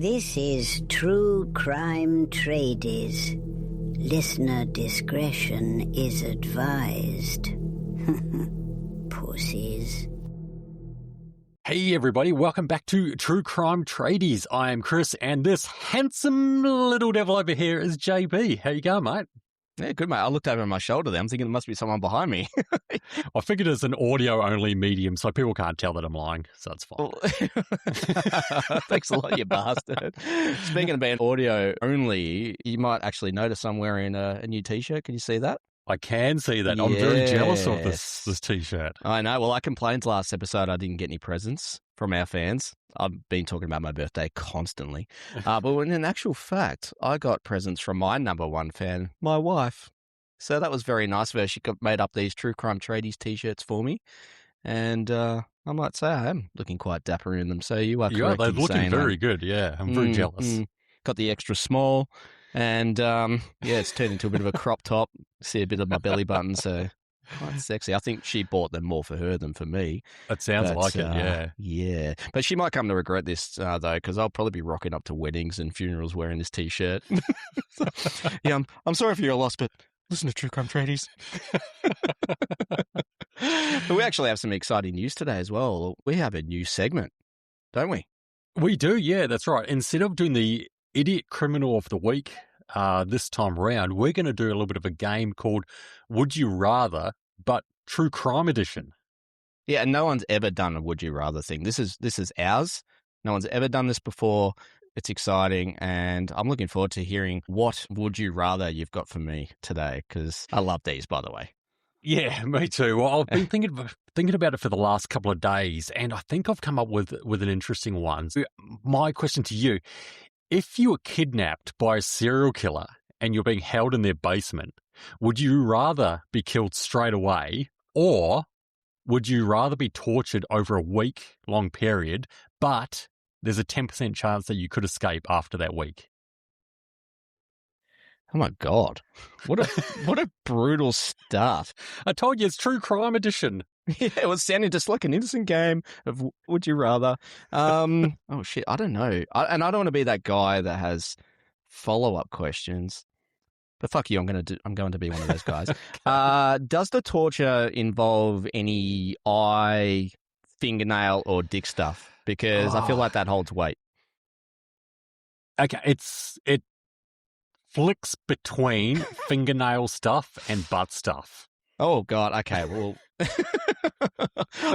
This is True Crime Tradies. Listener discretion is advised. Pussies. Hey everybody, welcome back to True Crime Tradies. I am Chris, and this handsome little devil over here is JB. How you going, mate? Yeah, good, mate. I looked over my shoulder there. I'm thinking there must be someone behind me. I figured it's an audio-only medium, so people can't tell that I'm lying, so it's fine. Thanks a lot, you bastard. Speaking of being audio-only, you might actually notice I'm wearing a new T-shirt. Can you see that? I can see that. I'm very jealous of this T-shirt. I know. Well, I complained last episode I didn't get any presents from our fans. I've been talking about my birthday constantly. But in actual fact, I got presents from my number one fan, my wife. So that was very nice of her. She made up these True Crime Tradies T-shirts for me. And I might say I am looking quite dapper in them. So you are correct. They're looking very good, yeah. I'm very jealous. Got the extra small. And, it's turned into a bit of a crop top. See a bit of my belly button, so quite sexy. I think she bought them more for her than for me. It sounds like it, yeah. Yeah. But she might come to regret this, though, because I'll probably be rocking up to weddings and funerals wearing this T-shirt. Yeah, I'm sorry for your loss, but listen to True Crime Tradies. But we actually have some exciting news today as well. We have a new segment, don't we? We do, yeah, that's right. Instead of doing the Idiot Criminal of the Week this time round, we're going to do a little bit of a game called Would You Rather, but True Crime Edition. Yeah, and no one's ever done a Would You Rather thing. This is ours. No one's ever done this before. It's exciting, and I'm looking forward to hearing what Would You Rather you've got for me today, because I love these, by the way. Yeah, me too. Well, I've been thinking about it for the last couple of days, and I think I've come up with an interesting one. So my question to you: if you were kidnapped by a serial killer and you're being held in their basement, would you rather be killed straight away, or would you rather be tortured over a week-long period, but there's a 10% chance that you could escape after that week? Oh my God. What a brutal start. I told you it's True Crime Edition. Yeah, it was sounding just like an innocent game of Would You Rather. Oh shit, I don't know. I don't want to be that guy that has follow-up questions. But fuck you, I'm going to be one of those guys. Does the torture involve any eye, fingernail, or dick stuff? Because I feel like that holds weight. Okay, it flicks between fingernail stuff and butt stuff. Oh, God. Okay, well,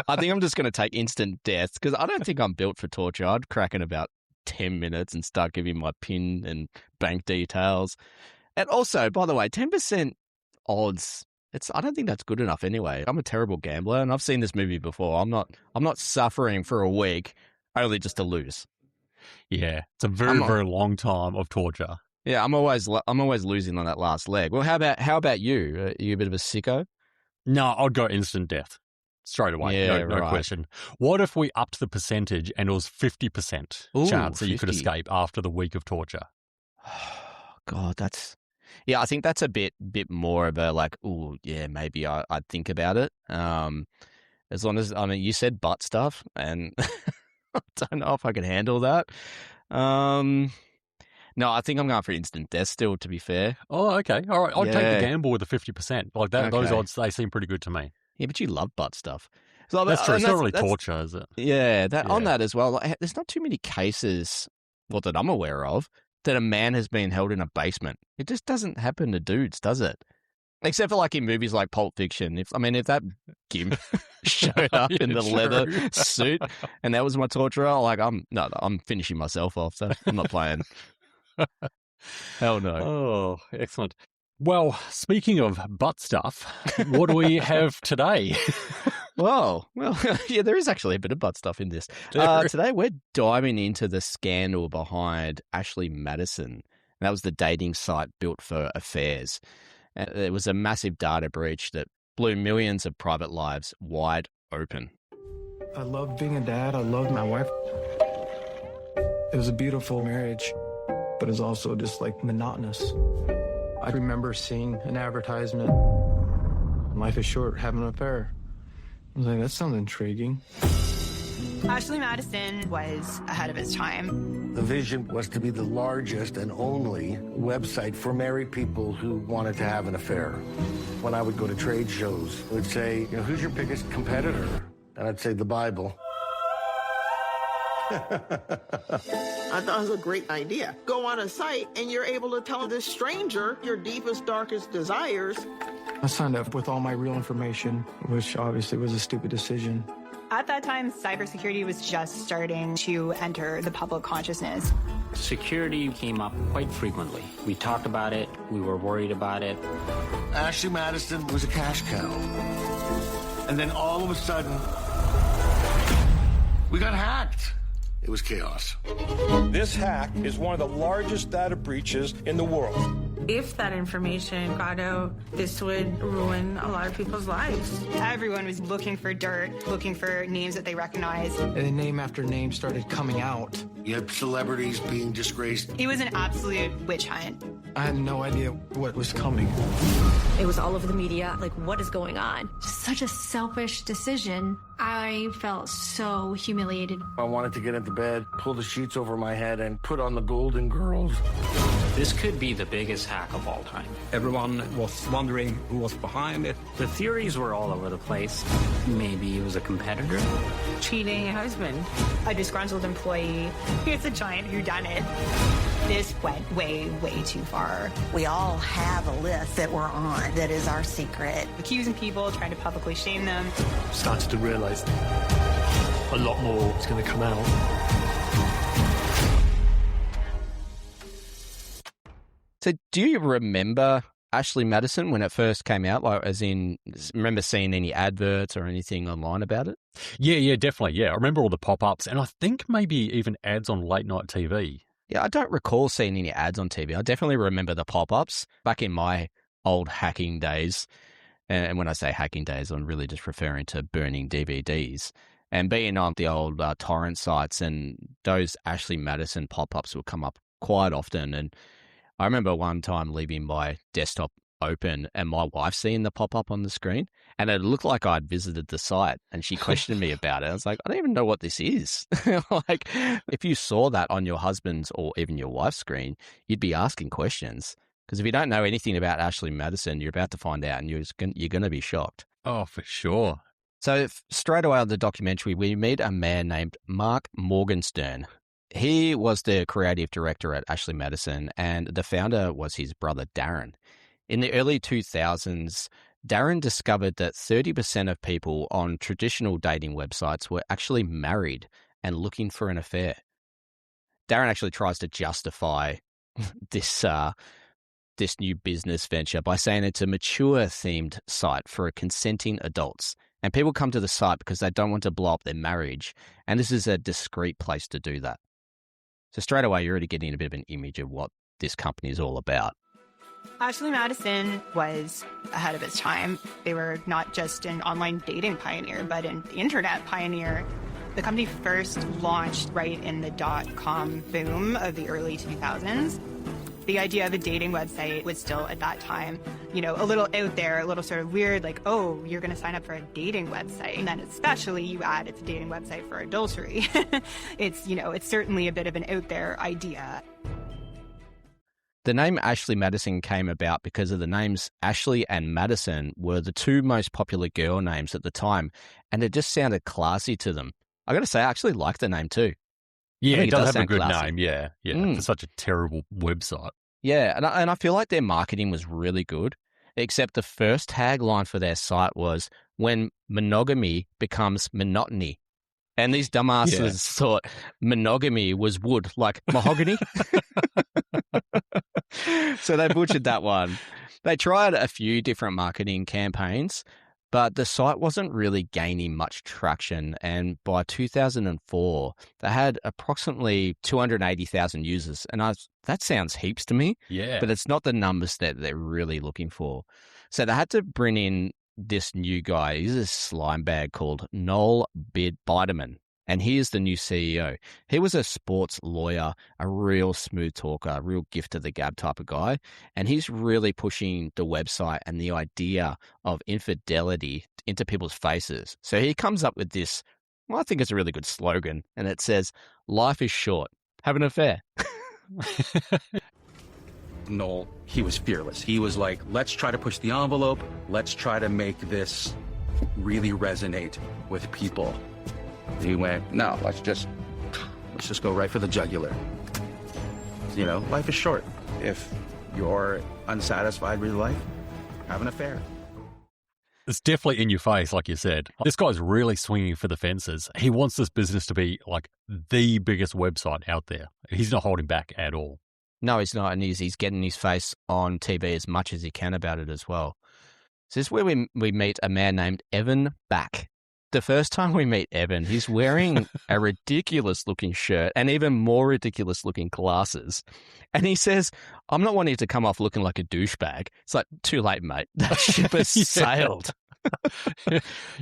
I think I'm just going to take instant death because I don't think I'm built for torture. I'd crack in about 10 minutes and start giving my PIN and bank details. And also, by the way, 10% odds, I don't think that's good enough anyway. I'm a terrible gambler, and I've seen this movie before. I'm not suffering for a week only just to lose. Yeah, it's a very long time of torture. Yeah, I'm always losing on that last leg. Well, how about you? Are you a bit of a sicko? No, I'd go instant death straight away. Yeah, no right. question. What if we upped the percentage and it was 50% chance that you could escape after the week of torture? God, I think that's a bit more of a like, oh yeah, maybe I'd think about it. As long as you said butt stuff, and I don't know if I could handle that. No, I think I'm going for instant death still, to be fair. Oh, okay. All right. I'd take the gamble with the 50%. Like that, Those odds, they seem pretty good to me. Yeah, but you love butt stuff. So that's true. It's not really torture, is it? Yeah, on that as well. Like, there's not too many cases, that I'm aware of, that a man has been held in a basement. It just doesn't happen to dudes, does it? Except for like in movies like Pulp Fiction. If that gimp showed up in the leather suit and that was my torturer, I'm finishing myself off. So I'm not playing. Hell no. Oh, excellent. Well, speaking of butt stuff, what do we have today? Well, yeah, there is actually a bit of butt stuff in this. Today we're diving into the scandal behind Ashley Madison. That was the dating site built for affairs. It was a massive data breach that blew millions of private lives wide open. I loved being a dad. I loved my wife. It was a beautiful marriage, but it was also just like monotonous. I remember seeing an advertisement, life is short, have an affair. I was like, that sounds intriguing. Ashley Madison was ahead of its time. The vision was to be the largest and only website for married people who wanted to have an affair. When I would go to trade shows, it would say, who's your biggest competitor? And I'd say the Bible. I thought it was a great idea. Go on a site and you're able to tell this stranger your deepest, darkest desires. I signed up with all my real information, which obviously was a stupid decision. At that time, cybersecurity was just starting to enter the public consciousness. Security came up quite frequently. We talked about it. We were worried about it. Ashley Madison was a cash cow. And then all of a sudden, we got hacked. It was chaos. This hack is one of the largest data breaches in the world. If that information got out, this would ruin a lot of people's lives. Everyone was looking for dirt, looking for names that they recognized. And then name after name started coming out. You had celebrities being disgraced. It was an absolute witch hunt. I had no idea what was coming. It was all over the media, like, what is going on? Just such a selfish decision. I felt so humiliated. I wanted to get into bed, pull the sheets over my head, and put on the Golden Girls. This could be the biggest hack of all time. Everyone was wondering who was behind it. The theories were all over the place. Maybe it was a competitor. Cheating husband. A disgruntled employee. It's a giant whodunit. This went way, way too far. We all have a list that we're on that is our secret. Accusing people, trying to publicly shame them. Started to realize a lot more is going to come out. So do you remember Ashley Madison when it first came out? Like, as in, remember seeing any adverts or anything online about it? Yeah, definitely. Yeah, I remember all the pop-ups, and I think maybe even ads on late night TV. Yeah, I don't recall seeing any ads on TV. I definitely remember the pop-ups back in my old hacking days. And when I say hacking days, I'm really just referring to burning DVDs. And being on the old torrent sites, and those Ashley Madison pop-ups would come up quite often. And I remember one time leaving my desktop open and my wife seeing the pop-up on the screen, and it looked like I'd visited the site, and she questioned me about it. I was like, I don't even know what this is. Like, if you saw that on your husband's or even your wife's screen, you'd be asking questions. Because if you don't know anything about Ashley Madison, you're about to find out, and you're going to be shocked. Oh, for sure. So straight away on the documentary, we meet a man named Mark Morgenstern. He was the creative director at Ashley Madison, and the founder was his brother, Darren. In the early 2000s, Darren discovered that 30% of people on traditional dating websites were actually married and looking for an affair. Darren actually tries to justify this new business venture by saying it's a mature-themed site for consenting adults. And people come to the site because they don't want to blow up their marriage, and this is a discreet place to do that. So straight away, you're already getting a bit of an image of what this company is all about. Ashley Madison was ahead of its time. They were not just an online dating pioneer, but an internet pioneer. The company first launched right in the .com boom of the early 2000s. The idea of a dating website was still, at that time, a little out there, a little sort of weird, like, oh, you're going to sign up for a dating website. And then especially you add it's a dating website for adultery. It's certainly a bit of an out there idea. The name Ashley Madison came about because of the names Ashley and Madison were the two most popular girl names at the time, and it just sounded classy to them. I got to say, I actually like the name too. Yeah, it does have a good classy. name, yeah. For such a terrible website. Yeah, and I feel like their marketing was really good, except the first tagline for their site was, when monogamy becomes monotony. And these dumbasses thought monogamy was wood, like mahogany. So they butchered that one. They tried a few different marketing campaigns, but the site wasn't really gaining much traction. And by 2004, they had approximately 280,000 users. And that sounds heaps to me, but it's not the numbers that they're really looking for. So they had to bring in this new guy. He's a slime bag called Noel Biderman. And he is the new CEO. He was a sports lawyer, a real smooth talker, a real gift to the gab type of guy. And he's really pushing the website and the idea of infidelity into people's faces. So he comes up with this Well, I think it's a really good slogan, and it says, "Life is short. Have an affair." Noel, he was fearless. He was like, let's try to push the envelope. Let's try to make this really resonate with people. He went, no, let's just go right for the jugular. You know, life is short. If you're unsatisfied with life, have an affair. It's definitely in your face, like you said. This guy's really swinging for the fences. He wants this business to be like the biggest website out there. He's not holding back at all. No, he's not, and he's getting his face on TV as much as he can about it as well. So this is where we meet a man named Evan Back. The first time we meet Evan, he's wearing a ridiculous-looking shirt and even more ridiculous-looking glasses. And he says, I'm not wanting to come off looking like a douchebag. It's like, too late, mate. That ship has sailed.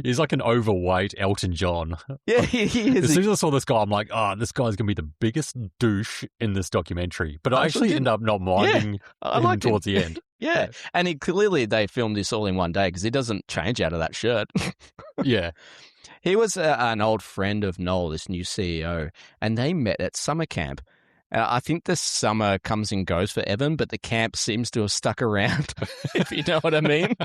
He's like an overweight Elton John. Yeah, he is. As soon as I saw this guy, I'm like, this guy's going to be the biggest douche in this documentary. But I actually end up not minding him towards the end. Yeah. And they filmed this all in one day because he doesn't change out of that shirt. Yeah. He was an old friend of Noel, this new CEO, and they met at summer camp. I think the summer comes and goes for Evan, but the camp seems to have stuck around, if you know what I mean.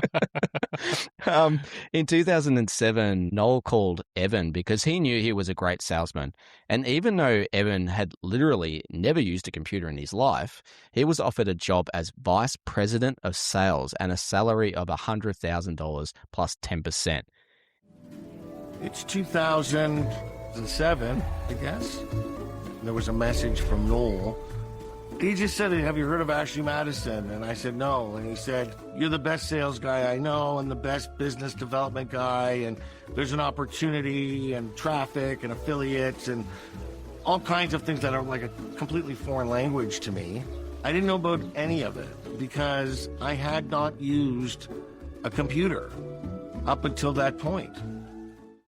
In 2007, Noel called Evan because he knew he was a great salesman. And even though Evan had literally never used a computer in his life, he was offered a job as vice president of sales and a salary of $100,000 plus 10%. It's 2007, I guess. There was a message from Noel. He just said, have you heard of Ashley Madison? And I said, no. And he said, you're the best sales guy I know and the best business development guy. And there's an opportunity and traffic and affiliates and all kinds of things that are like a completely foreign language to me. I didn't know about any of it because I had not used a computer up until that point.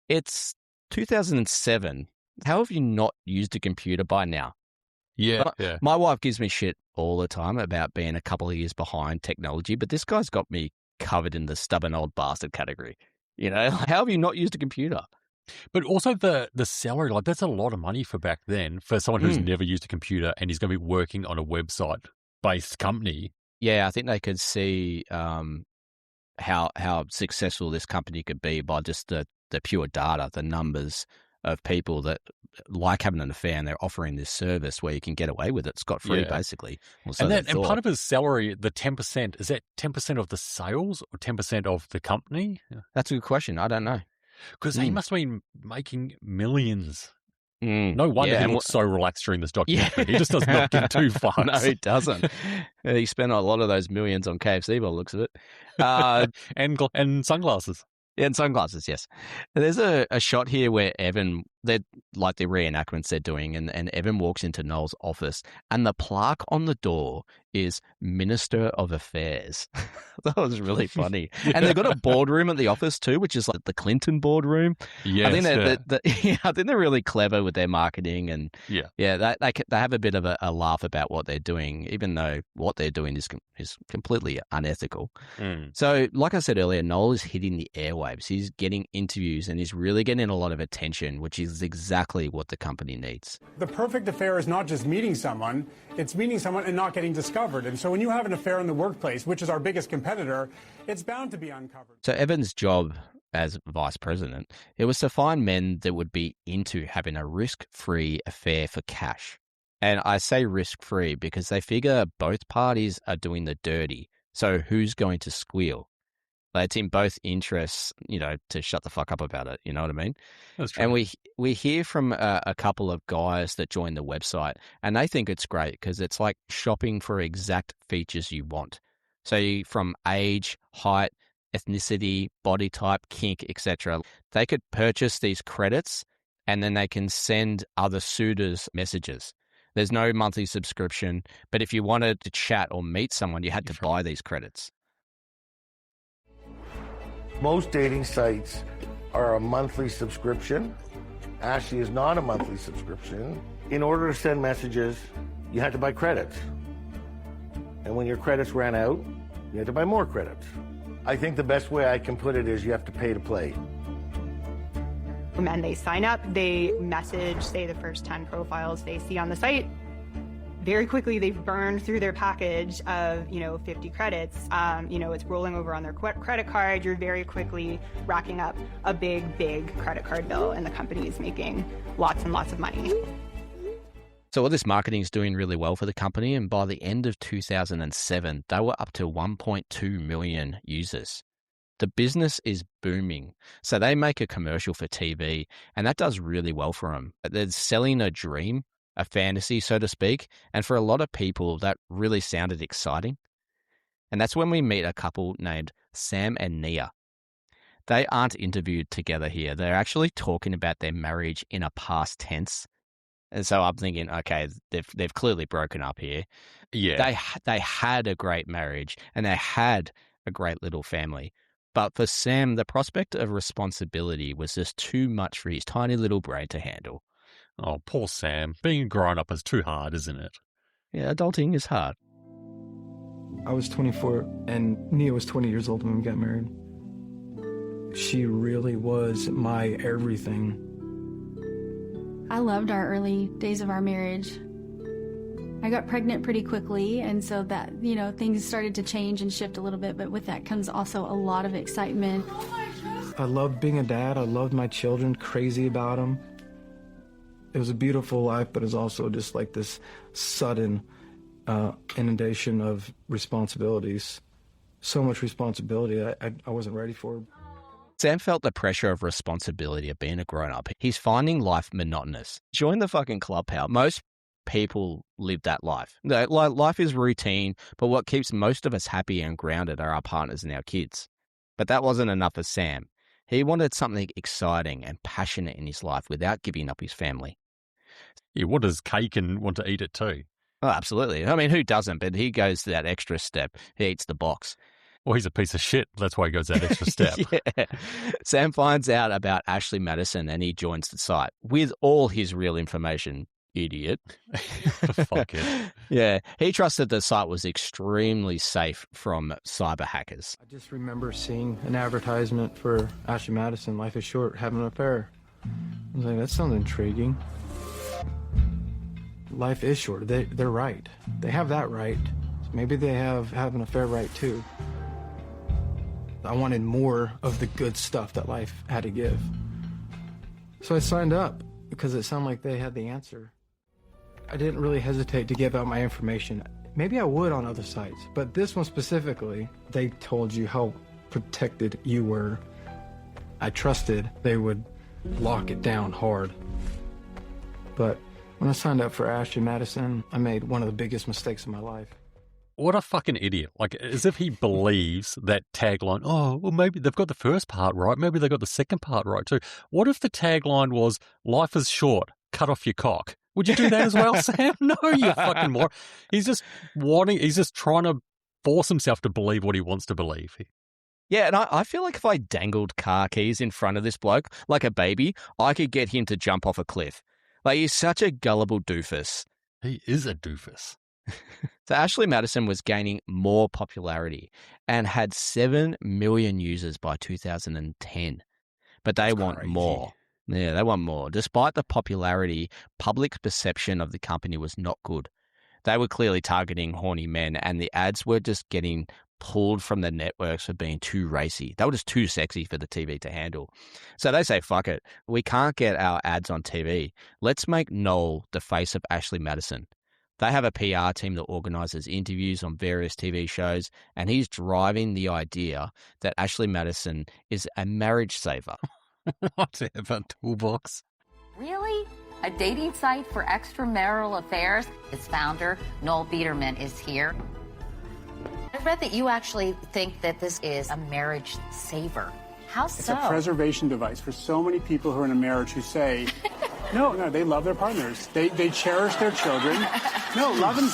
It's 2007. How have you not used a computer by now? Yeah. My wife gives me shit all the time about being a couple of years behind technology, but this guy's got me covered in the stubborn old bastard category. You know, how have you not used a computer? But also the salary, like that's a lot of money for back then for someone who's never used a computer and he's going to be working on a website-based company. Yeah, I think they could see how successful this company could be by just the pure data, the numbers of people that like having an affair and they're offering this service where you can get away with it scot-free, basically. And part of his salary, the 10%, is that 10% of the sales or 10% of the company? That's a good question. I don't know. Because he must have been making millions. No wonder he looks so relaxed during this documentary. He just does not give two fucks. No, he doesn't. He spent a lot of those millions on KFC by the looks of it. And sunglasses. Yeah, and sunglasses, yes. There's a shot here where Evan, they're like the reenactments they're doing, and Evan walks into Noel's office, and the plaque on the door is Minister of Affairs. That was really funny. And they've got a boardroom at the office too, which is like the Clinton boardroom. Yes, I think they're really clever with their marketing, and they have a bit of a laugh about what they're doing, even though what they're doing is completely unethical. So, like I said earlier, Noel is hitting the airwaves. He's getting interviews, and he's really getting a lot of attention, which is exactly what the company needs. The perfect affair is not just meeting someone, it's meeting someone and not getting discovered. And so when you have an affair in the workplace, which is our biggest competitor, it's bound to be uncovered. So Evan's job as vice president, it was to find men that would be into having a risk-free affair for cash. And I say risk-free because they figure both parties are doing the dirty. So who's going to squeal? It's in both interests, to shut the fuck up about it. You know what I mean? That's true. And we hear from a couple of guys that join the website, and they think it's great because it's like shopping for exact features you want. So from age, height, ethnicity, body type, kink, etc. They could purchase these credits, and then they can send other suitors messages. There's no monthly subscription, but if you wanted to chat or meet someone, you had to buy these credits. Most dating sites are a monthly subscription. Ashley is not a monthly subscription. In order to send messages, you had to buy credits. And when your credits ran out, you had to buy more credits. I think the best way I can put it is you have to pay to play. When they sign up, they message, say, the first 10 profiles they see on the site. Very quickly, they've burned through their package of, 50 credits. It's rolling over on their credit card. You're very quickly racking up a big, big credit card bill, and the company is making lots and lots of money. So all this marketing is doing really well for the company, and by the end of 2007, they were up to 1.2 million users. The business is booming, so they make a commercial for TV, and that does really well for them. They're selling a dream, a fantasy, so to speak, and for a lot of people, that really sounded exciting. And that's when we meet a couple named Sam and Nia. They aren't interviewed together here. They're actually talking about their marriage in a past tense. And so I'm thinking, okay, they've clearly broken up here. Yeah. They had a great marriage and they had a great little family. But for Sam, the prospect of responsibility was just too much for his tiny little brain to handle. Oh, poor Sam. Being a grown-up is too hard, isn't it? Yeah, adulting is hard. I was 24 and Nia was 20 years old when we got married. She really was my everything. I loved our early days of our marriage. I got pregnant pretty quickly, and so that, things started to change and shift a little bit, but with that comes also a lot of excitement. I loved being a dad. I loved my children, crazy about them. It was a beautiful life, but it was also just like this sudden inundation of responsibilities. So much responsibility I wasn't ready for. Sam felt the pressure of responsibility of being a grown-up. He's finding life monotonous. Join the fucking clubhouse. Most people live that life. Life is routine, but what keeps most of us happy and grounded are our partners and our kids. But that wasn't enough for Sam. He wanted something exciting and passionate in his life without giving up his family. He wanted cake and want to eat it too. Oh, absolutely. I mean, who doesn't? But he goes to that extra step. He eats the box. Well, he's a piece of shit. That's why he goes that extra step. Yeah. Sam finds out about Ashley Madison and he joins the site with all his real information. Idiot. Fuck it. Yeah. He trusted the site was extremely safe from cyber hackers. I just remember seeing an advertisement for Ashley Madison, Life is Short, having an affair. I was like, that sounds intriguing. Life is short. They're right. They have that right. Maybe they have an affair right too. I wanted more of the good stuff that life had to give. So I signed up because it sounded like they had the answer. I didn't really hesitate to give out my information. Maybe I would on other sites, but this one specifically, they told you how protected you were. I trusted they would lock it down hard. But when I signed up for Ashley Madison, I made one of the biggest mistakes of my life. What a fucking idiot. Like, as if he believes that tagline, oh, well, maybe they've got the first part right. Maybe they got the second part right too. What if the tagline was, life is short, cut off your cock? Would you do that as well, Sam? No, you fucking moron. He's just trying to force himself to believe what he wants to believe. Yeah, and I feel like if I dangled car keys in front of this bloke, like a baby, I could get him to jump off a cliff. Like, he's such a gullible doofus. He is a doofus. So Ashley Madison was gaining more popularity and had 7 million users by 2010. But they want more. Yeah, they want more. Despite the popularity, public perception of the company was not good. They were clearly targeting horny men, and the ads were just getting pulled from the networks for being too racy. They were just too sexy for the TV to handle. So they say, fuck it. We can't get our ads on TV. Let's make Noel the face of Ashley Madison. They have a PR team that organises interviews on various TV shows, and he's driving the idea that Ashley Madison is a marriage saver. Whatever, toolbox. Really? A dating site for extramarital affairs? Its founder, Noel Biederman, is here. I read that you actually think that this is a marriage saver. How so? It's a preservation device for so many people who are in a marriage who say, no, they love their partners. They cherish their children. No, love and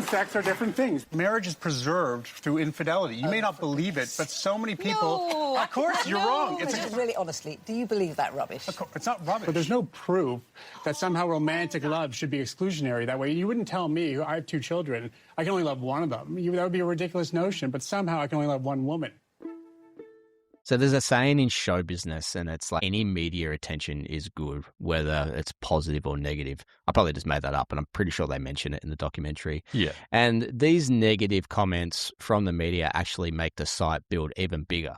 sex are different things. Marriage is preserved through infidelity. You may not believe it, but so many people... No. Of course, you're wrong. Really, honestly, do you believe that rubbish? Of course, it's not rubbish. But there's no proof that somehow romantic love should be exclusionary that way. You wouldn't tell me, I have 2 children, I can only love one of them. That would be a ridiculous notion, but somehow I can only love one woman. So there's a saying in show business, and it's like any media attention is good, whether it's positive or negative. I probably just made that up, and I'm pretty sure they mention it in the documentary. Yeah. And these negative comments from the media actually make the site build even bigger.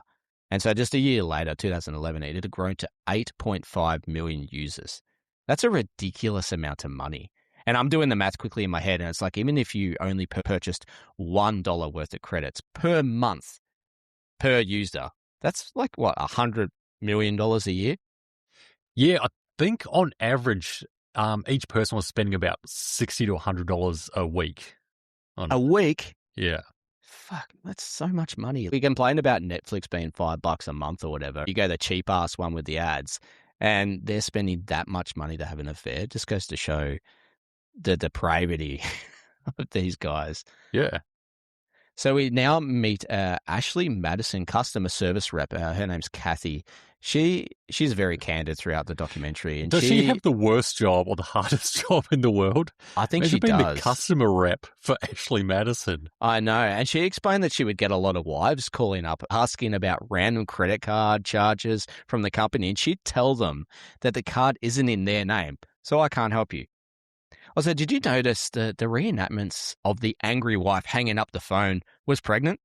And so just a year later, 2011, it had grown to 8.5 million users. That's a ridiculous amount of money. And I'm doing the math quickly in my head, and it's like even if you only purchased $1 worth of credits per month per user, that's like, what, $100 million a year? Yeah, I think on average, each person was spending about $60 to $100 a week. A week? Yeah. Fuck, that's so much money. We complain about Netflix being $5 a month or whatever. You go the cheap-ass one with the ads, and they're spending that much money to have an affair. It just goes to show the depravity of these guys. Yeah. So we now meet Ashley Madison, customer service rep. Her name's Kathy. She's very candid throughout the documentary. And does she have the worst job or the hardest job in the world? I think she being does. The customer rep for Ashley Madison. I know. And she explained that she would get a lot of wives calling up asking about random credit card charges from the company. And she'd tell them that the card isn't in their name, so I can't help you. Also, did you notice the reenactments of the angry wife hanging up the phone was pregnant?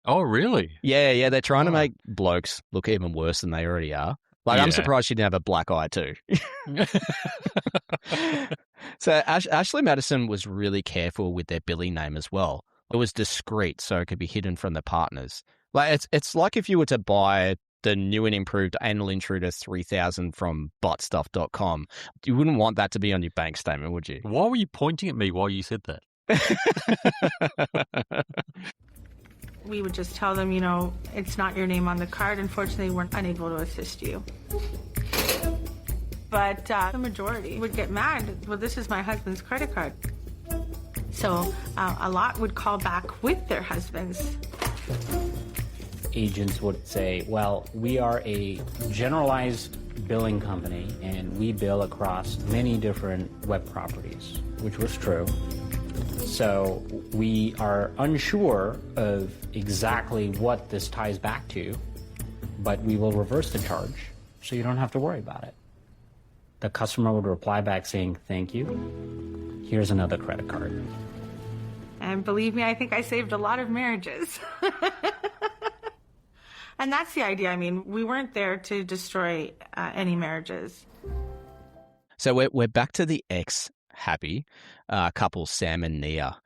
Oh, really? Yeah. They're trying to make blokes look even worse than they already are. Like, I'm surprised she didn't have a black eye too. So Ashley Madison was really careful with their billing name as well. It was discreet, so it could be hidden from the partners. Like it's like if you were to buy the new and improved Anal Intruder 3000 from buttstuff.com. You wouldn't want that to be on your bank statement, would you? Why were you pointing at me while you said that? We would just tell them, it's not your name on the card. Unfortunately, we're unable to assist you. But the majority would get mad. Well, this is my husband's credit card. So a lot would call back with their husbands. Agents would say, well, we are a generalized billing company and we bill across many different web properties, which was true. So we are unsure of exactly what this ties back to, but we will reverse the charge so you don't have to worry about it. The customer would reply back saying, thank you. Here's another credit card. And believe me, I think I saved a lot of marriages. And that's the idea. I mean, we weren't there to destroy any marriages. So we're back to the ex-happy couple, Sam and Nia.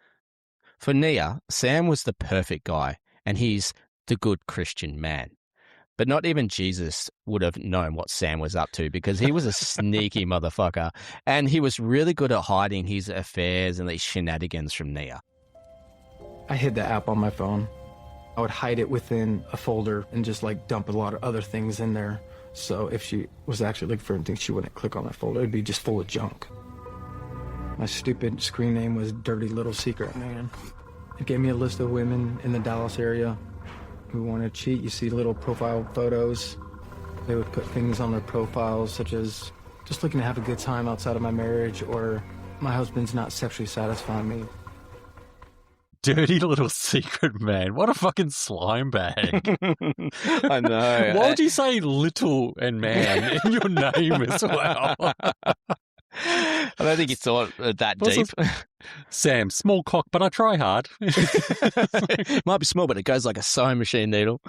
For Nia, Sam was the perfect guy, and he's the good Christian man. But not even Jesus would have known what Sam was up to because he was a sneaky motherfucker, and he was really good at hiding his affairs and these shenanigans from Nia. I hid the app on my phone. I would hide it within a folder and just dump a lot of other things in there. So if she was actually looking for anything, she wouldn't click on that folder. It'd be just full of junk. My stupid screen name was Dirty Little Secret Man. It gave me a list of women in the Dallas area who want to cheat. You see little profile photos. They would put things on their profiles such as just looking to have a good time outside of my marriage, or my husband's not sexually satisfying me. Dirty Little Secret Man. What a fucking slime bag. I know. Why would you say little and man in your name as well? I don't think you thought that deep. Sam, small cock, but I try hard. Might be small, but it goes like a sewing machine needle.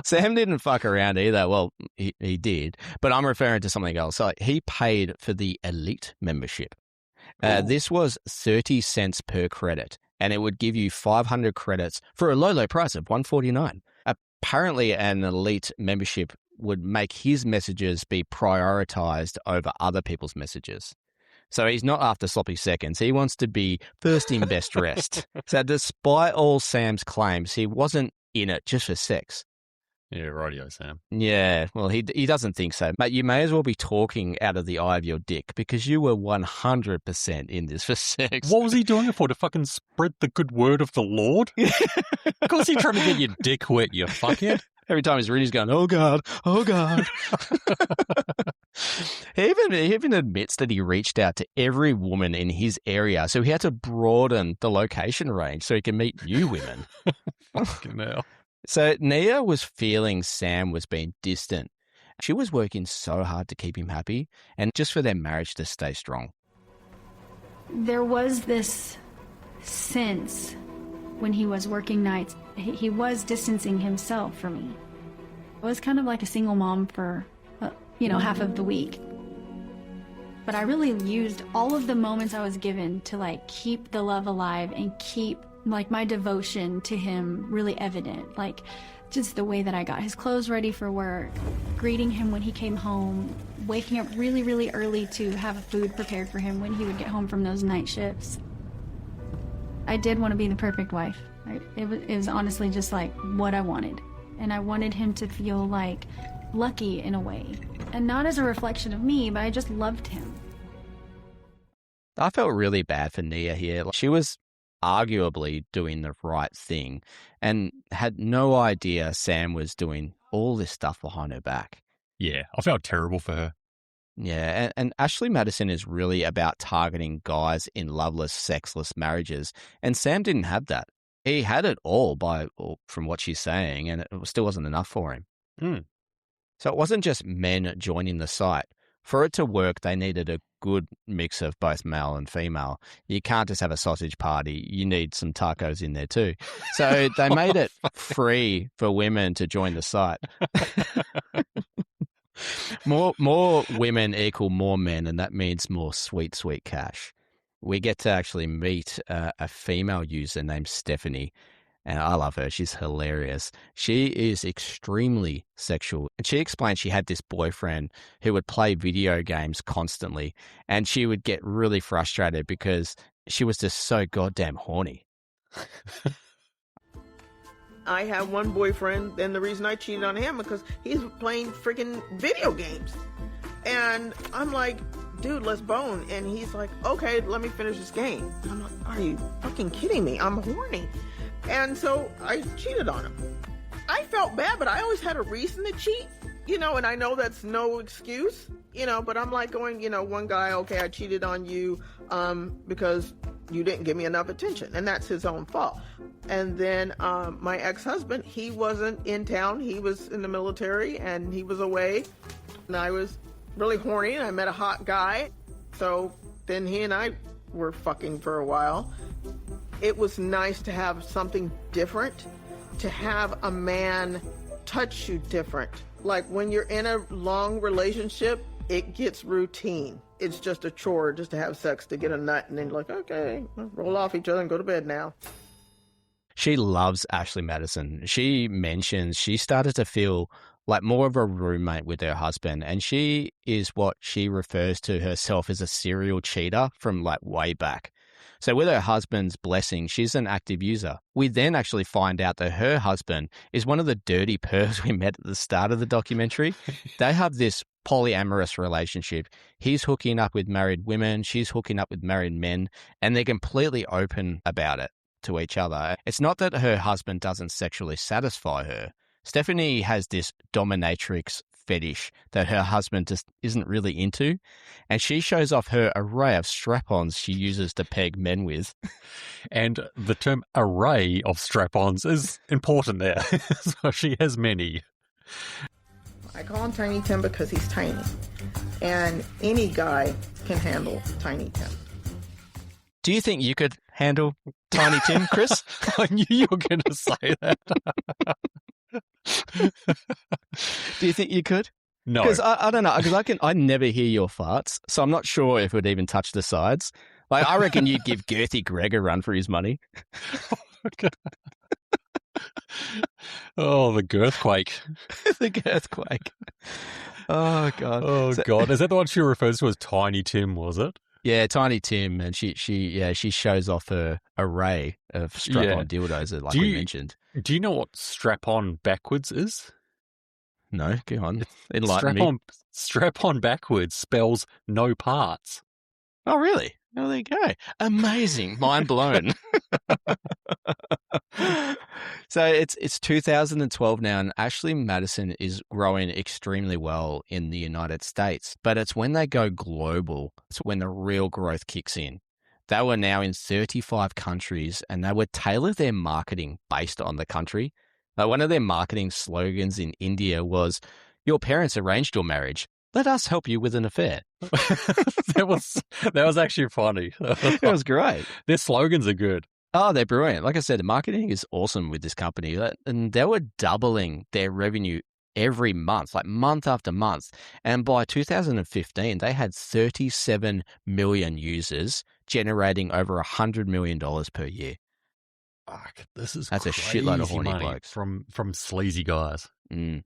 Sam didn't fuck around either. Well, he did, but I'm referring to something else. So he paid for the elite membership. This was 30 cents per credit, and it would give you 500 credits for a low price of $149. Apparently, an elite membership would make his messages be prioritized over other people's messages. So he's not after sloppy seconds. He wants to be first in best dressed. So despite all Sam's claims, he wasn't in it just for sex. Yeah, rightio, Sam. Yeah, well, he doesn't think so. Mate, you may as well be talking out of the eye of your dick because you were 100% in this for sex. What was he doing it for? To fucking spread the good word of the Lord? Of course he's trying to get your dick wet, you fuckhead. Every time he's reading, he's going, oh, God, oh, God. He even admits that he reached out to every woman in his area, so he had to broaden the location range so he can meet new women. Fucking hell. So Nia was feeling Sam was being distant. She was working so hard to keep him happy and just for their marriage to stay strong. There was this sense when he was working nights, he was distancing himself from me. I was kind of like a single mom for, half of the week. But I really used all of the moments I was given to like keep the love alive and keep like my devotion to him really evident. Like just the way that I got his clothes ready for work, greeting him when he came home, waking up really, really early to have food prepared for him when he would get home from those night shifts. I did want to be the perfect wife. It was honestly just like what I wanted. And I wanted him to feel like lucky in a way. And not as a reflection of me, but I just loved him. I felt really bad for Nia here. She was arguably doing the right thing and had no idea Sam was doing all this stuff behind her back. Yeah, I felt terrible for her. Yeah, and Ashley Madison is really about targeting guys in loveless, sexless marriages, and Sam didn't have that. He had it all from what she's saying, and it still wasn't enough for him. Mm. So it wasn't just men joining the site. For it to work, they needed a good mix of both male and female. You can't just have a sausage party. You need some tacos in there too. So they made it free for women to join the site. More women equal more men, and that means more sweet, sweet cash. We get to actually meet a female user named Stephanie, and I love her. She's hilarious. She is extremely sexual, and she explained she had this boyfriend who would play video games constantly, and she would get really frustrated because she was just so goddamn horny. I have one boyfriend, and the reason I cheated on him because he's playing freaking video games. And I'm like, dude, let's bone. And he's like, okay, let me finish this game. I'm like, are you fucking kidding me? I'm horny. And so I cheated on him. I felt bad, but I always had a reason to cheat, and I know that's no excuse, but I'm like going, one guy, okay, I cheated on you because you didn't give me enough attention, and that's his own fault. And then my ex-husband, he wasn't in town. He was in the military, and he was away, and I was really horny, and I met a hot guy. So then he and I were fucking for a while. It was nice to have something different, to have a man touch you different. Like when you're in a long relationship, it gets routine. It's just a chore just to have sex, to get a nut, and then you're like, okay, roll off each other and go to bed now. She loves Ashley Madison. She mentions she started to feel like more of a roommate with her husband, and she is what she refers to herself as a serial cheater from like way back. So with her husband's blessing, she's an active user. We then actually find out that her husband is one of the dirty pervs we met at the start of the documentary. They have this polyamorous relationship. He's hooking up with married women, she's hooking up with married men, and they're completely open about it to each other. It's not that her husband doesn't sexually satisfy her. Stephanie has this dominatrix fetish that her husband just isn't really into, and she shows off her array of strap-ons she uses to peg men with. And the term array of strap-ons is important there. So she has many. I call him Tiny Tim because he's tiny, and any guy can handle Tiny Tim. Do you think you could handle Tiny Tim, Chris? I knew you were going to say that. Do you think you could? No. Because I don't know, because I never hear your farts, so I'm not sure if it would even touch the sides. Like, I reckon you'd give Girthy Greg a run for his money. Oh, the girthquake. The girthquake. Oh, God. Oh, God. Is that the one she refers to as Tiny Tim, was it? Yeah, Tiny Tim, and she shows off her array of strap-on dildos, like we mentioned. Do you know what strap-on backwards is? No, go on. Enlighten me. Strap-on backwards spells no parts. Oh, really? Oh, there you go. Amazing. Mind blown. So it's 2012 now, and Ashley Madison is growing extremely well in the United States. But it's when they go global, it's when the real growth kicks in. They were now in 35 countries, and they would tailor their marketing based on the country. Like one of their marketing slogans in India was, "Your parents arranged your marriage. Let us help you with an affair." that was actually funny. It was great. Their slogans are good. Oh, they're brilliant. Like I said, the marketing is awesome with this company. And they were doubling their revenue every month, like month after month. And by 2015, they had 37 million users, generating over $100 million per year. Fuck, that's a shitload of horny money blokes. from sleazy guys. Mm.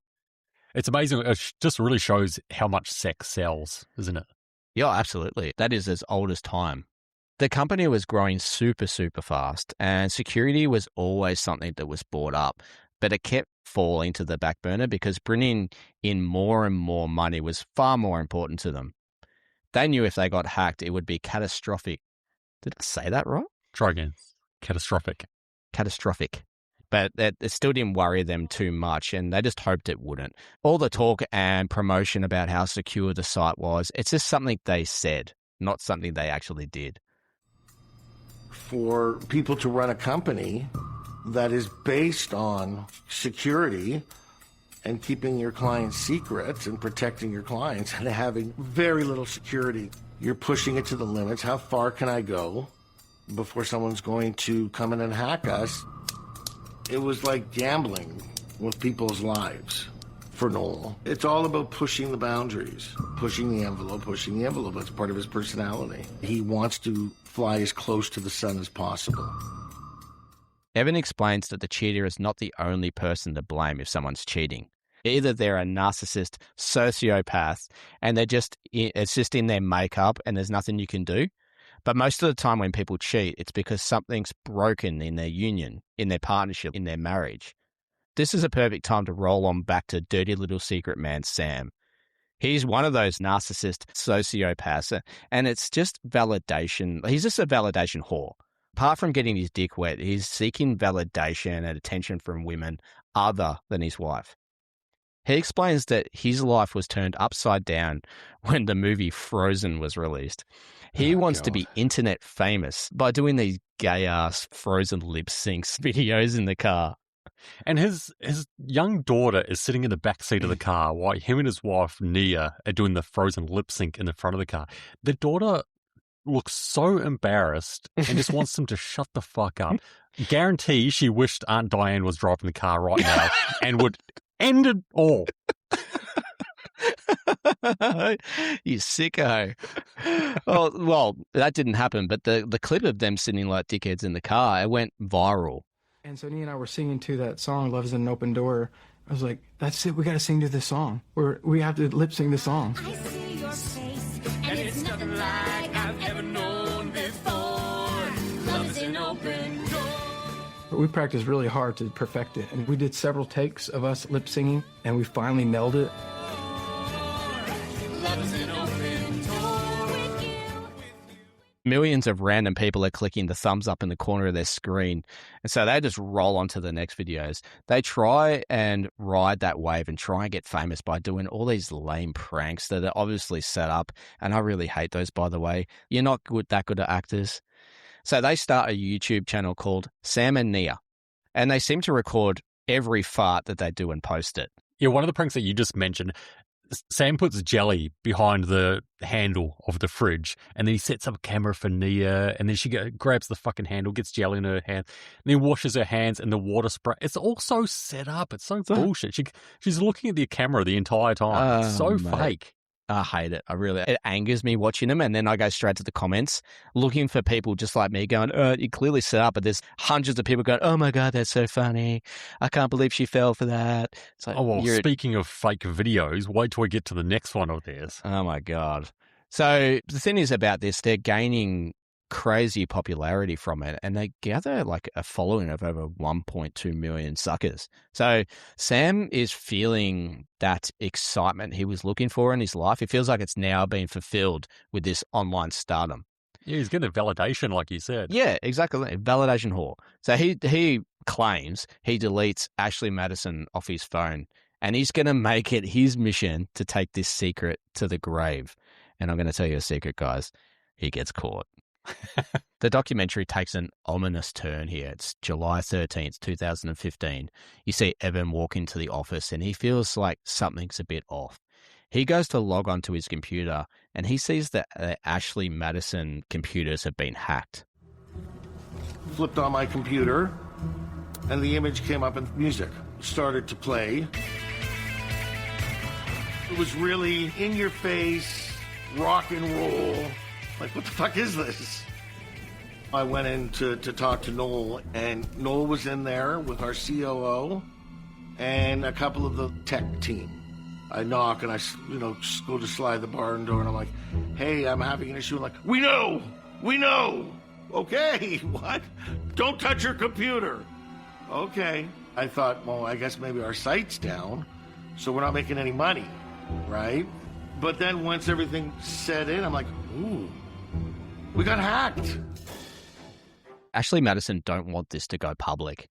It's amazing. It just really shows how much sex sells, isn't it? Yeah, absolutely. That is as old as time. The company was growing super, super fast, and security was always something that was brought up, but it kept falling to the back burner because bringing in more and more money was far more important to them. They knew if they got hacked, it would be catastrophic. Did I say that right? Try again. Catastrophic. But it still didn't worry them too much, and they just hoped it wouldn't. All the talk and promotion about how secure the site was, it's just something they said, not something they actually did. For people to run a company that is based on security and keeping your clients' secrets and protecting your clients and having very little security, you're pushing it to the limits. How far can I go before someone's going to come in and hack us? It was like gambling with people's lives for Noel. It's all about pushing the boundaries, pushing the envelope. That's part of his personality. He wants to fly as close to the sun as possible. Evan explains that the cheater is not the only person to blame if someone's cheating. Either they're a narcissist, sociopath, and it's just in their makeup and there's nothing you can do. But most of the time when people cheat, it's because something's broken in their union, in their partnership, in their marriage. This is a perfect time to roll on back to dirty little secret man Sam. He's one of those narcissist sociopaths, and it's just validation. He's just a validation whore. Apart from getting his dick wet, he's seeking validation and attention from women other than his wife. He explains that his life was turned upside down when the movie Frozen was released. He wants to be internet famous by doing these gay-ass Frozen lip syncs videos in the car. And his young daughter is sitting in the back seat of the car while him and his wife, Nia, are doing the Frozen lip sync in the front of the car. The daughter looks so embarrassed and just wants them to shut the fuck up. Guarantee she wished Aunt Diane was driving the car right now and would end it all. You sicko. Well, that didn't happen, but the clip of them sitting like dickheads in the car, it went viral. And so Nia and I were singing to that song, Love's an Open Door. I was like, that's it, we got to sing to this song. We have to lip sing the song. I see your face, and it's nothing like I've ever known before. Love is an open door. But we practiced really hard to perfect it. And we did several takes of us lip singing, and we finally nailed it. Millions of random people are clicking the thumbs up in the corner of their screen. And so they just roll on to the next videos. They try and ride that wave and try and get famous by doing all these lame pranks that are obviously set up. And I really hate those, by the way. You're not that good at actors. So they start a YouTube channel called Sam and Nia. And they seem to record every fart that they do and post it. Yeah, one of the pranks that you just mentioned, Sam puts jelly behind the handle of the fridge, and then he sets up a camera for Nia, and then she grabs the fucking handle, gets jelly in her hand, and then washes her hands, and the water spray. It's all so set up. It's so bullshit. She's looking at the camera the entire time. It's so fake. I hate it. It angers me watching them, and then I go straight to the comments looking for people just like me going, you clearly set up, but there's hundreds of people going, oh my God, that's so funny. I can't believe she fell for that. It's like, speaking of fake videos, wait till we get to the next one of theirs. Oh my God. So the thing is about this, they're gaining crazy popularity from it, and they gather like a following of over 1.2 million suckers. So Sam is feeling that excitement he was looking for in his life. He feels like it's now been fulfilled with this online stardom. Yeah, he's getting validation, like you said. Yeah, exactly. Validation whore. So he claims he deletes Ashley Madison off his phone, and he's going to make it his mission to take this secret to the grave. And I'm going to tell you a secret, guys. He gets caught. The documentary takes an ominous turn here. It's July 13th, 2015. You see Evan walk into the office and he feels like something's a bit off. He goes to log onto his computer and he sees that the Ashley Madison computers have been hacked. Flipped on my computer and the image came up and music started to play. It was really in your face, rock and roll. Like, what the fuck is this? I went in to talk to Noel, and Noel was in there with our COO and a couple of the tech team. I knock and I, just go to slide the barn door, and I'm like, hey, I'm having an issue. I'm like, we know. Okay, what? Don't touch your computer. Okay. I thought, well, I guess maybe our site's down, so we're not making any money, right? But then once everything set in, I'm like, ooh, we got hacked. Ashley Madison don't want this to go public,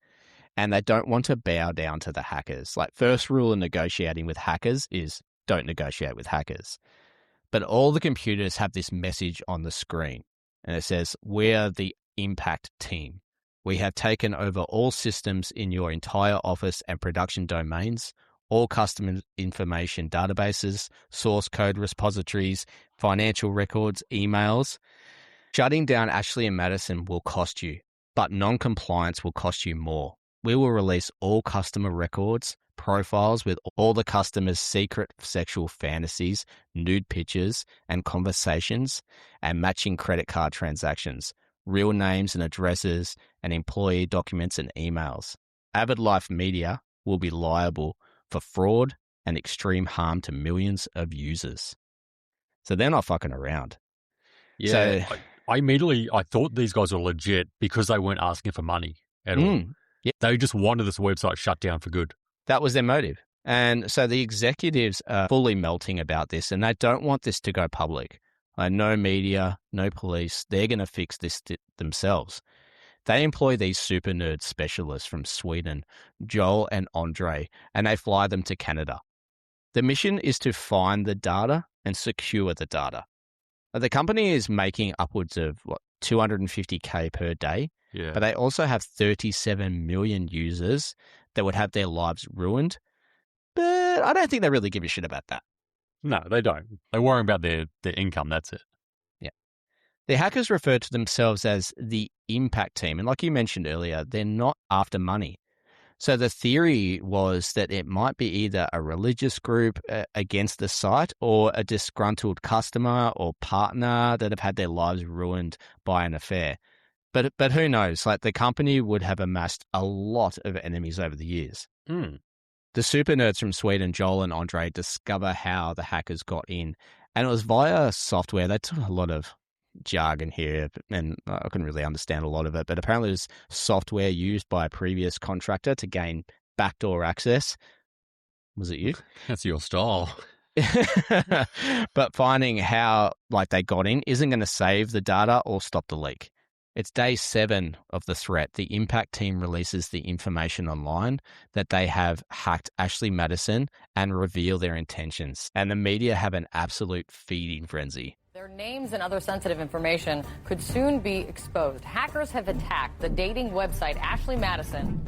and they don't want to bow down to the hackers. Like, first rule in negotiating with hackers is don't negotiate with hackers. But all the computers have this message on the screen, and it says, we're the impact team. We have taken over all systems in your entire office and production domains, all customer information databases, source code repositories, financial records, emails. Shutting down Ashley and Madison will cost you, but non-compliance will cost you more. We will release all customer records, profiles with all the customers' secret sexual fantasies, nude pictures and conversations, and matching credit card transactions, real names and addresses, and employee documents and emails. Avid Life Media will be liable for fraud and extreme harm to millions of users. So they're not fucking around. Yeah. So, I thought these guys were legit because they weren't asking for money at all. Yeah. They just wanted this website shut down for good. That was their motive. And so the executives are fully melting about this, and they don't want this to go public. No media, no police. They're going to fix this themselves. They employ these super nerd specialists from Sweden, Joel and Andre, and they fly them to Canada. The mission is to find the data and secure the data. The company is making upwards of, $250K per day, Yeah. but they also have 37 million users that would have their lives ruined. But I don't think they really give a shit about that. No, they don't. They worry about their income. That's it. Yeah. The hackers refer to themselves as the impact team. And like you mentioned earlier, they're not after money. So the theory was that it might be either a religious group against the site or a disgruntled customer or partner that have had their lives ruined by an affair. But who knows? Like, the company would have amassed a lot of enemies over the years. The super nerds from Sweden, Joel and Andre, discover how the hackers got in. And it was via software. They took a lot of jargon here, and I couldn't really understand a lot of it. But apparently it was software used by a previous contractor to gain backdoor access. Was it you? That's your style. But finding how they got in isn't going to save the data or stop the leak. It's day 7 of the threat. The impact team releases the information online that they have hacked Ashley Madison and reveal their intentions. And the media have an absolute feeding frenzy. Their names and other sensitive information could soon be exposed. Hackers have attacked the dating website Ashley Madison.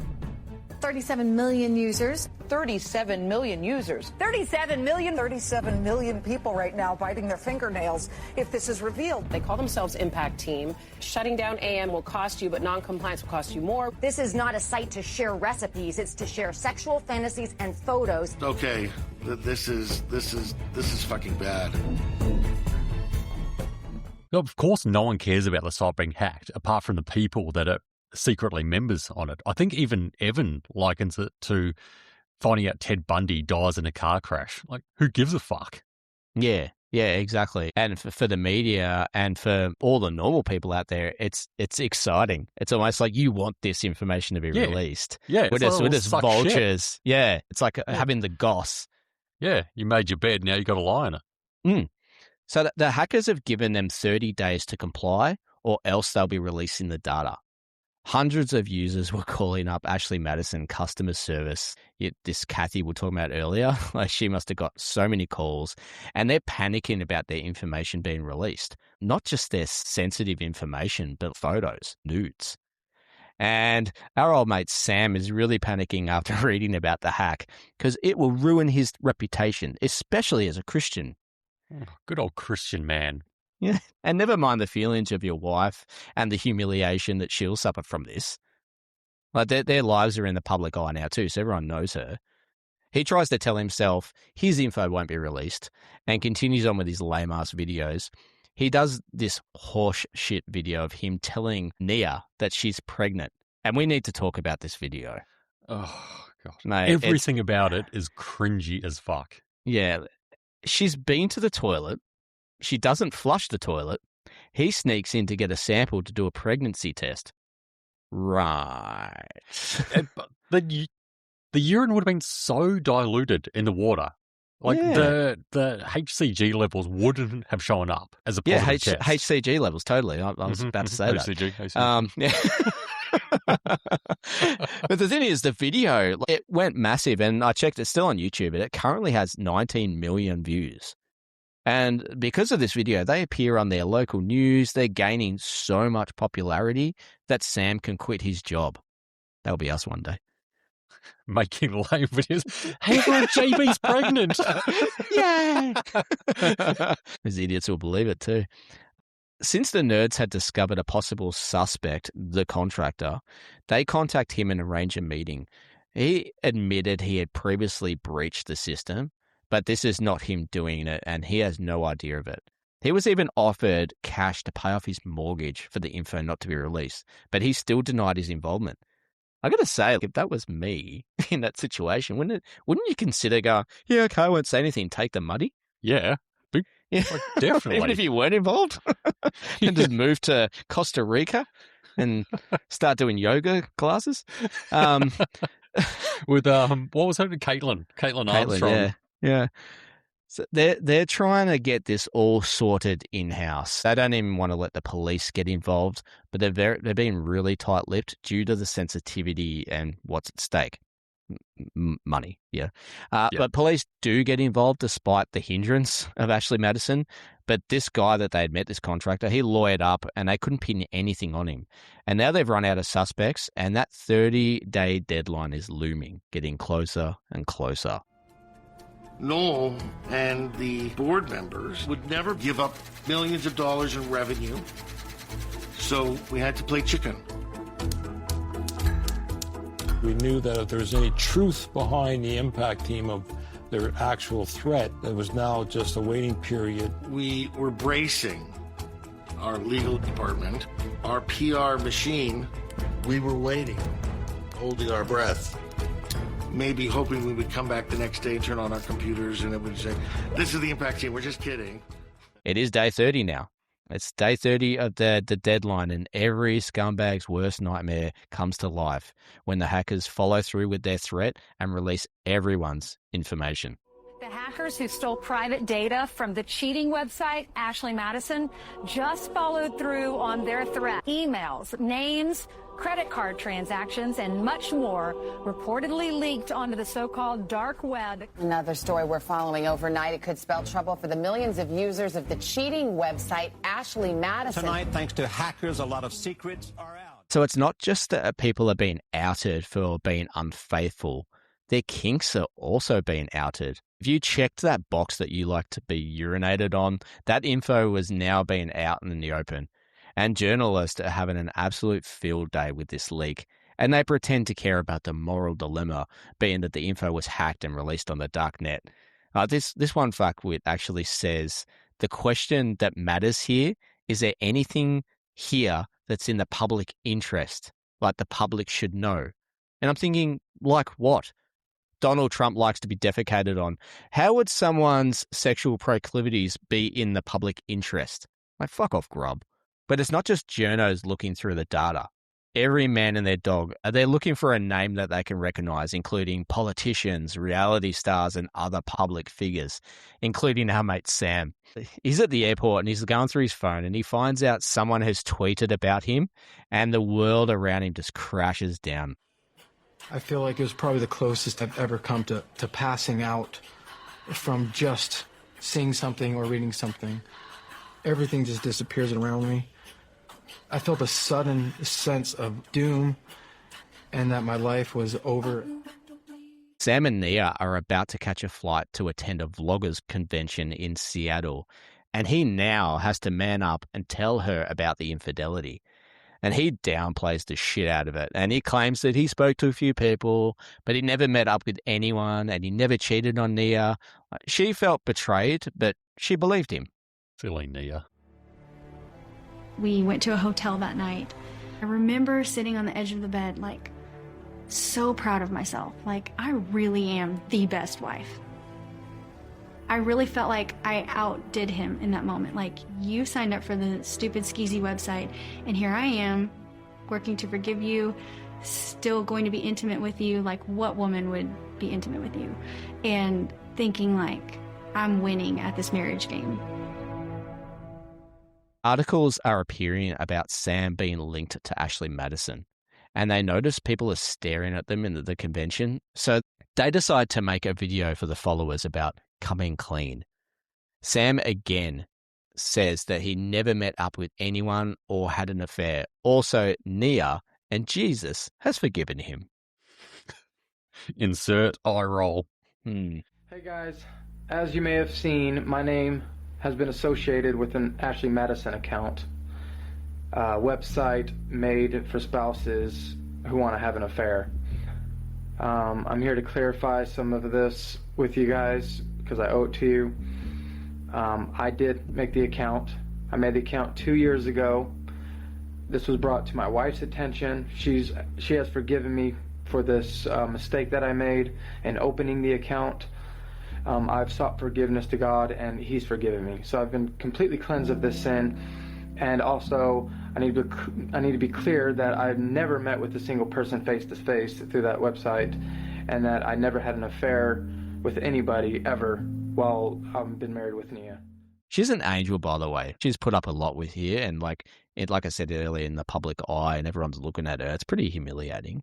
37 million users. 37 million users. 37 million. 37 million people right now biting their fingernails if this is revealed. They call themselves Impact Team. Shutting down AM will cost you, but non-compliance will cost you more. This is not a site to share recipes. It's to share sexual fantasies and photos. Okay, this is fucking bad. Of course, no one cares about the site being hacked, apart from the people that are secretly members on it. I think even Evan likens it to finding out Ted Bundy dies in a car crash. Like, who gives a fuck? Yeah, exactly. And for the media and for all the normal people out there, it's exciting. It's almost like you want this information to be released. Yeah, we're just vultures. Shit. Yeah, it's like having the goss. Yeah, you made your bed, now you got to lie in it. So the hackers have given them 30 days to comply, or else they'll be releasing the data. Hundreds of users were calling up Ashley Madison customer service. This Kathy we were talking about earlier, she must have got so many calls, and they're panicking about their information being released. not just their sensitive information, but photos, nudes. And our old mate Sam is really panicking after reading about the hack because it will ruin his reputation, especially as a Christian. Good old Christian man. Yeah. And never mind the feelings of your wife and the humiliation that she'll suffer from this. Like their lives are in the public eye now too, so everyone knows her. He tries to tell himself his info won't be released and continues on with his lame-ass videos. He does this horse shit video of him telling Nia that she's pregnant. And we need to talk about this video. Oh, God. Mate, everything about it is cringy as fuck. Yeah. She's been to the toilet. She doesn't flush the toilet. He sneaks in to get a sample to do a pregnancy test. Right. The urine would have been so diluted in the water. Like the HCG levels wouldn't have shown up as a positive test. HCG levels, totally. I was about to say HCG. Yeah. But the thing is, the video, it went massive, and I checked, it's still on YouTube, and it currently has 19 million views. And because of this video, they appear on their local news. They're gaining so much popularity that Sam can quit his job. That'll be us one day. Making lame videos. Hey, everyone, JB's pregnant. Yeah. These idiots will believe it too. Since the nerds had discovered a possible suspect, the contractor, they contact him and arrange a meeting. He admitted he had previously breached the system, but this is not him doing it, and he has no idea of it. He was even offered cash to pay off his mortgage for the info not to be released, but he still denied his involvement. I got to say, if that was me in that situation, wouldn't you consider going, yeah, okay, I won't say anything, take the money? Yeah. Yeah, definitely. Even if you weren't involved, and just move to Costa Rica and start doing yoga classes. With what was her name? Caitlin Armstrong. Yeah. So they're trying to get this all sorted in-house. They don't even want to let the police get involved, but they're being really tight-lipped due to the sensitivity and what's at stake. Money, yeah. But police do get involved despite the hindrance of Ashley Madison. But this guy that they had met, this contractor, he lawyered up and they couldn't pin anything on him. And now they've run out of suspects, and that 30-day deadline is looming, getting closer and closer. Noel and the board members would never give up millions of dollars in revenue, so we had to play chicken. We knew that if there was any truth behind the impact team of their actual threat, there was now just a waiting period. We were bracing our legal department, our PR machine. We were waiting, holding our breath. Maybe hoping we would come back the next day, turn on our computers, and it would say, this is the impact team, we're just kidding. It is day 30 now. It's day 30 of the deadline, and every scumbag's worst nightmare comes to life when the hackers follow through with their threat and release everyone's information. The hackers who stole private data from the cheating website, Ashley Madison, just followed through on their threat. Emails, names, credit card transactions, and much more reportedly leaked onto the so-called dark web. Another story we're following overnight. It could spell trouble for the millions of users of the cheating website, Ashley Madison. Tonight, thanks to hackers, a lot of secrets are out. So it's not just that people are being outed for being unfaithful. Their kinks are also being outed. If you checked that box that you like to be urinated on, that info was now being out in the open. And journalists are having an absolute field day with this leak. And they pretend to care about the moral dilemma, being that the info was hacked and released on the dark net. This one fuckwit actually says, the question that matters here, is there anything here that's in the public interest, like the public should know? And I'm thinking, like what? Donald Trump likes to be defecated on. How would someone's sexual proclivities be in the public interest? Like, fuck off, grub. But it's not just journos looking through the data. Every man and their dog, they're looking for a name that they can recognize, including politicians, reality stars, and other public figures, including our mate Sam. He's at the airport and he's going through his phone and he finds out someone has tweeted about him and the world around him just crashes down. I feel like it was probably the closest I've ever come to passing out from just seeing something or reading something. everything just disappears around me. I felt a sudden sense of doom and that my life was over. Sam and Nia are about to catch a flight to attend a vloggers convention in Seattle, and he now has to man up and tell her about the infidelity. And he downplays the shit out of it, and he claims that he spoke to a few people, but he never met up with anyone, and he never cheated on Nia. She felt betrayed, but she believed him. Silly Nia. We went to a hotel that night. I remember sitting on the edge of the bed, like, so proud of myself. Like, I really am the best wife. I really felt like I outdid him in that moment. Like, you signed up for the stupid skeezy website, and here I am, working to forgive you, still going to be intimate with you. Like, what woman would be intimate with you? And thinking, like, I'm winning at this marriage game. Articles are appearing about Sam being linked to Ashley Madison, and they notice people are staring at them in the convention, so they decide to make a video for the followers about coming clean. Sam again says that he never met up with anyone or had an affair. Also, Nia and Jesus has forgiven him. Insert eye roll. Hey guys, as you may have seen, my name has been associated with an Ashley Madison account, a website made for spouses who want to have an affair. I'm here to clarify some of this with you guys because I owe it to you. I did make the account. I made the account 2 years ago. This was brought to my wife's attention. She has forgiven me for this mistake that I made in opening the account. I've sought forgiveness to God, and He's forgiven me. So I've been completely cleansed of this sin. And also, I need to be clear that I've never met with a single person face to face through that website, and that I never had an affair with anybody ever while I've been married with Nia. She's an angel, by the way. She's put up a lot with here, and like I said earlier, in the public eye, and everyone's looking at her. It's pretty humiliating.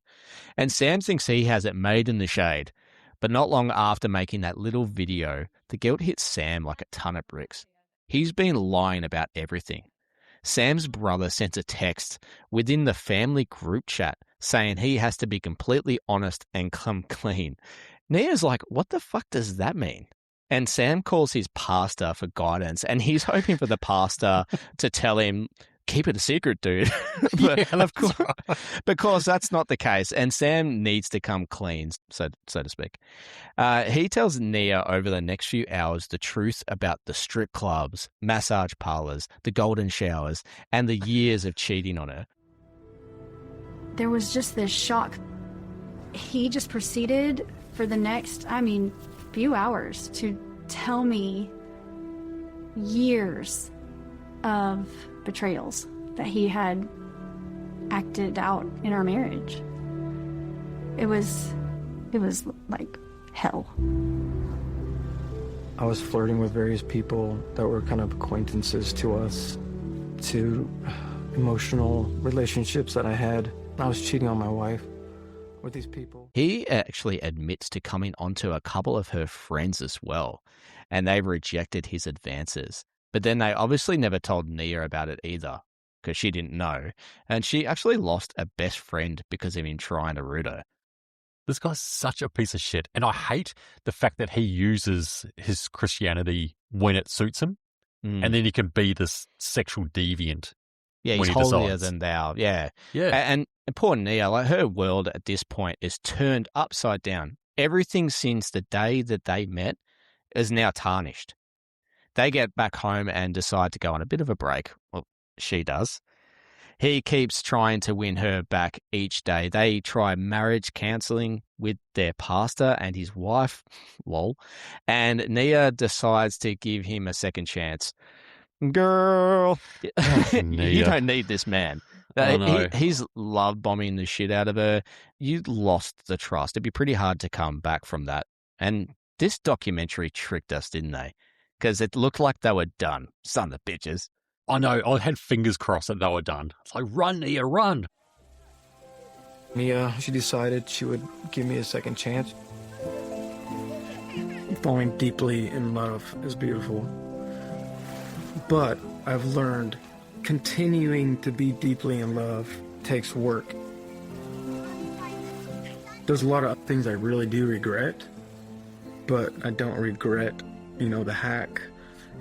And Sam thinks he has it made in the shade. But not long after making that little video, the guilt hits Sam like a ton of bricks. He's been lying about everything. Sam's brother sent a text within the family group chat saying he has to be completely honest and come clean. Nia's like, what the fuck does that mean? And Sam calls his pastor for guidance, and he's hoping for the pastor to tell him, keep it a secret, dude. But, of course, right. Because that's not the case, and Sam needs to come clean, so to speak. He tells Nia over the next few hours the truth about the strip clubs, massage parlors, the golden showers, and the years of cheating on her. There was just this shock. He just proceeded for the next, few hours to tell me years of betrayals that he had acted out in our marriage. It was like hell. I was flirting with various people that were kind of acquaintances to us, to emotional relationships that I had. I was cheating on my wife with these people. He actually admits to coming onto a couple of her friends as well, and they've rejected his advances. But then they obviously never told Nia about it either, because she didn't know, and she actually lost a best friend because of him trying to root her. This guy's such a piece of shit, and I hate the fact that he uses his Christianity when it suits him, and then he can be this sexual deviant. Yeah, he's holier than thou. Yeah. And poor Nia, like, her world at this point is turned upside down. Everything since the day that they met is now tarnished. They get back home and decide to go on a bit of a break. Well, she does. He keeps trying to win her back each day. They try marriage counseling with their pastor and his wife, lol, and Nia decides to give him a second chance. Girl, you don't need this man. He's love bombing the shit out of her. You lost the trust. It'd be pretty hard to come back from that. And this documentary tricked us, didn't they? Because it looked like they were done. Son of bitches. I know. I had fingers crossed that they were done. It's like, run, Nia, run. Nia, she decided she would give me a second chance. Falling deeply in love is beautiful. But I've learned continuing to be deeply in love takes work. There's a lot of things I really do regret, but I don't regret, the hack.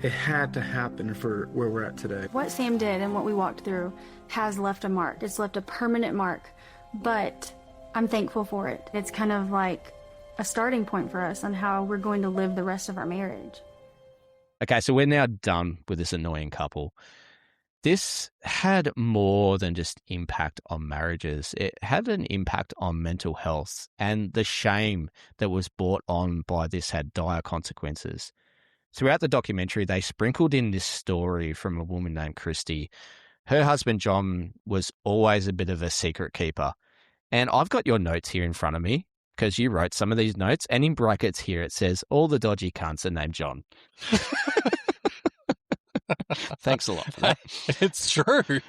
It had to happen for where we're at today. What Sam did and what we walked through has left a mark. It's left a permanent mark, but I'm thankful for it. It's kind of like a starting point for us on how we're going to live the rest of our marriage. Okay, so we're now done with this annoying couple. This had more than just impact on marriages. It had an impact on mental health, and the shame that was brought on by this had dire consequences. Throughout the documentary, they sprinkled in this story from a woman named Christy. Her husband, John, was always a bit of a secret keeper. And I've got your notes here in front of me because you wrote some of these notes. And in brackets here, it says, all the dodgy cunts are named John. Thanks a lot for that. It's true.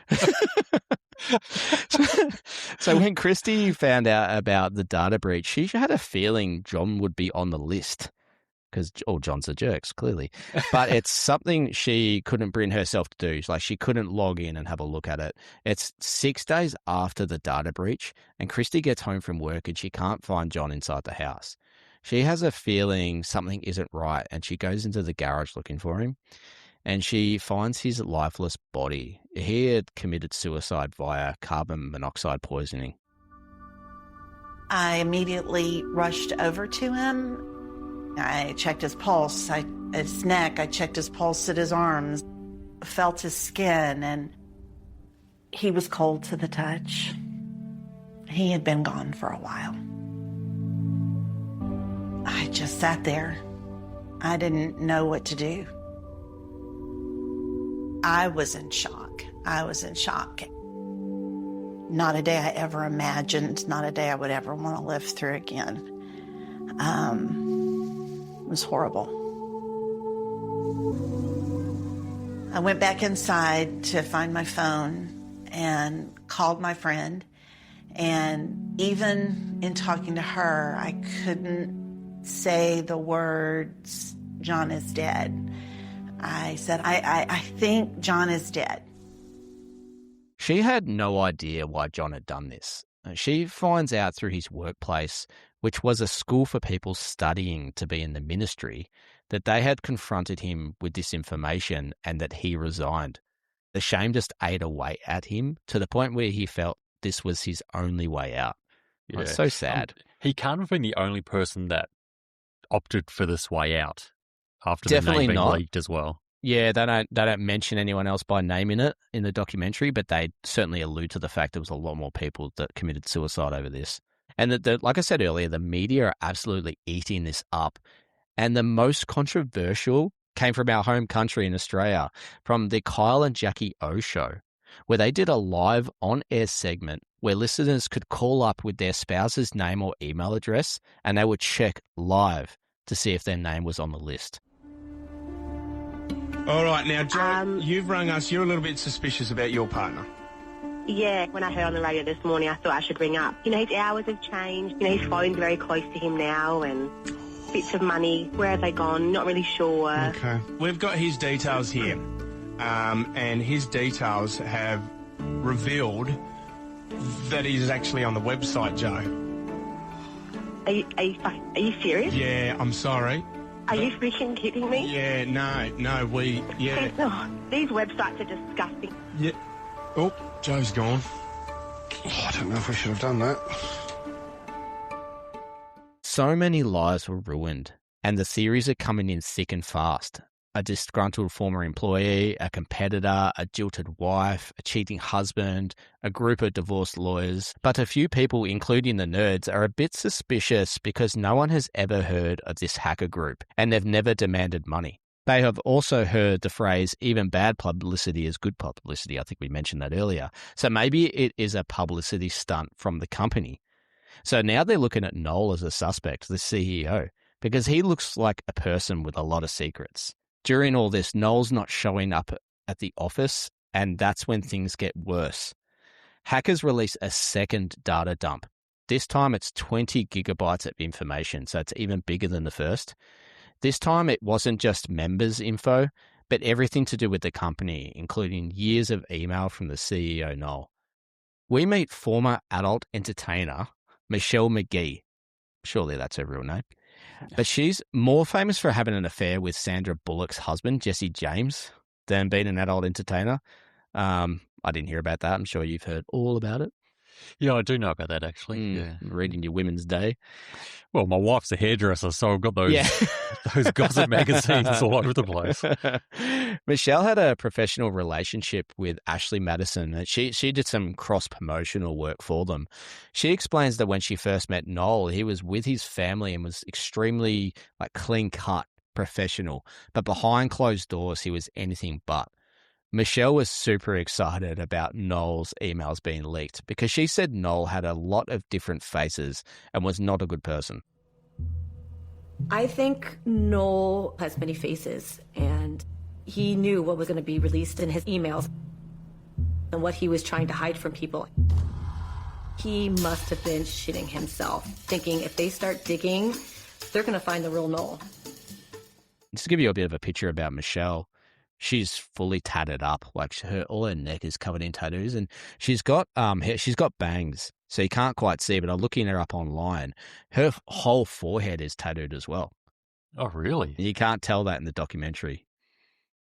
So when Christy found out about the data breach, she had a feeling John would be on the list. Because all Johns are jerks, clearly. But it's something she couldn't bring herself to do. Like, she couldn't log in and have a look at it. It's 6 days after the data breach, and Christy gets home from work and she can't find John inside the house. She has a feeling something isn't right, and she goes into the garage looking for him, and she finds his lifeless body. He had committed suicide via carbon monoxide poisoning. I immediately rushed over to him. I checked his pulse, his neck, I checked his pulse at his arms, felt his skin, and he was cold to the touch. He had been gone for a while. I just sat there. I didn't know what to do. I was in shock. Not a day I ever imagined, not a day I would ever want to live through again. It was horrible. I went back inside to find my phone and called my friend. And even in talking to her, I couldn't say the words, John is dead. I said, I think John is dead. She had no idea why John had done this. She finds out through his workplace, which was a school for people studying to be in the ministry, that they had confronted him with this information and that he resigned. The shame just ate away at him to the point where he felt this was his only way out. Yeah. It's so sad. He can't have been the only person that opted for this way out after Definitely the name being not. leaked as well. Yeah, they don't mention anyone else by name in the documentary, but they certainly allude to the fact there was a lot more people that committed suicide over this. And like I said earlier, the media are absolutely eating this up. And the most controversial came from our home country in Australia, from the Kyle and Jackie O show, where they did a live on-air segment where listeners could call up with their spouse's name or email address, and they would check live to see if their name was on the list. All right, now, Jo, you've rung us. You're a little bit suspicious about your partner. Yeah, when I heard on the radio this morning, I thought I should ring up. His hours have changed. His phone's very close to him now, and bits of money. Where have they gone? Not really sure. Okay. We've got his details here, and his details have revealed that he's actually on the website, Jo. Are you serious? Yeah, I'm sorry. Are you freaking kidding me? Yeah, no, These websites are disgusting. Yeah. Oh, Joe's gone. Oh, I don't know if we should have done that. So many lives were ruined, and the theories are coming in thick and fast. A disgruntled former employee, a competitor, a jilted wife, a cheating husband, a group of divorced lawyers. But a few people, including the nerds, are a bit suspicious because no one has ever heard of this hacker group, and they've never demanded money. They have also heard the phrase, even bad publicity is good publicity. I think we mentioned that earlier. So maybe it is a publicity stunt from the company. So now they're looking at Noel as a suspect, the CEO, because he looks like a person with a lot of secrets. During all this, Noel's not showing up at the office, and that's when things get worse. Hackers release a second data dump. This time it's 20 gigabytes of information, so it's even bigger than the first. This time it wasn't just members' info, but everything to do with the company, including years of email from the CEO, Noel. We meet former adult entertainer Michelle McGee. Surely that's her real name. But she's more famous for having an affair with Sandra Bullock's husband, Jesse James, than being an adult entertainer. I didn't hear about that. I'm sure you've heard all about it. Yeah, I do know about that, actually. Yeah. Reading your Women's Day. Well, my wife's a hairdresser, so I've got those those gossip magazines all over the place. Michelle had a professional relationship with Ashley Madison. She did some cross-promotional work for them. She explains that when she first met Noel, he was with his family and was extremely clean-cut, professional. But behind closed doors, he was anything but. Michelle was super excited about Noel's emails being leaked because she said Noel had a lot of different faces and was not a good person. I think Noel has many faces, and he knew what was going to be released in his emails and what he was trying to hide from people. He must have been shitting himself, thinking if they start digging, they're going to find the real Noel. Just to give you a bit of a picture about Michelle, she's fully tatted up, all her neck is covered in tattoos, and she's got bangs, so you can't quite see. But I'm looking her up online. Her whole forehead is tattooed as well. Oh, really? You can't tell that in the documentary.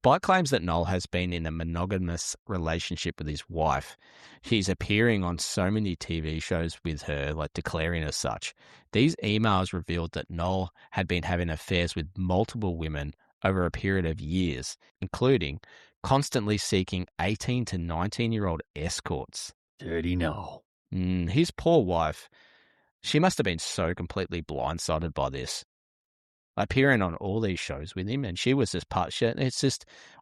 By claims that Noel has been in a monogamous relationship with his wife, he's appearing on so many TV shows with her, declaring as such. These emails revealed that Noel had been having affairs with multiple women over a period of years, including constantly seeking 18 to 19-year-old escorts. Dirty Noel. His poor wife, she must have been so completely blindsided by this. Appearing on all these shows with him, and she was just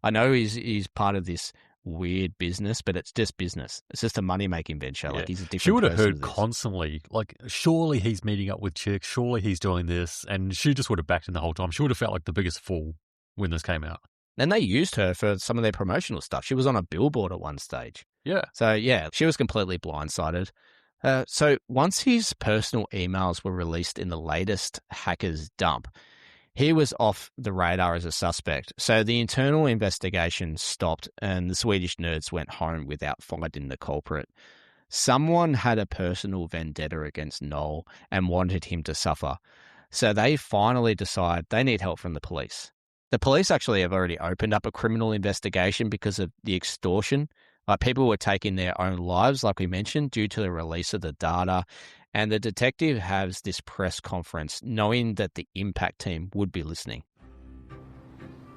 I know he's part of this weird business, but it's just business. It's just a money-making venture. Yeah. He's a different She would have person heard constantly, surely he's meeting up with chicks, surely he's doing this, and she just would have backed him the whole time. She would have felt like the biggest fool when this came out. And they used her for some of their promotional stuff. She was on a billboard at one stage. Yeah. So, she was completely blindsided. So once his personal emails were released in the latest hacker's dump, he was off the radar as a suspect. So the internal investigation stopped and the Swedish nerds went home without finding the culprit. Someone had a personal vendetta against Noel and wanted him to suffer. So they finally decide they need help from the police. The police actually have already opened up a criminal investigation because of the extortion. People were taking their own lives, like we mentioned, due to the release of the data. And the detective has this press conference knowing that the Impact team would be listening.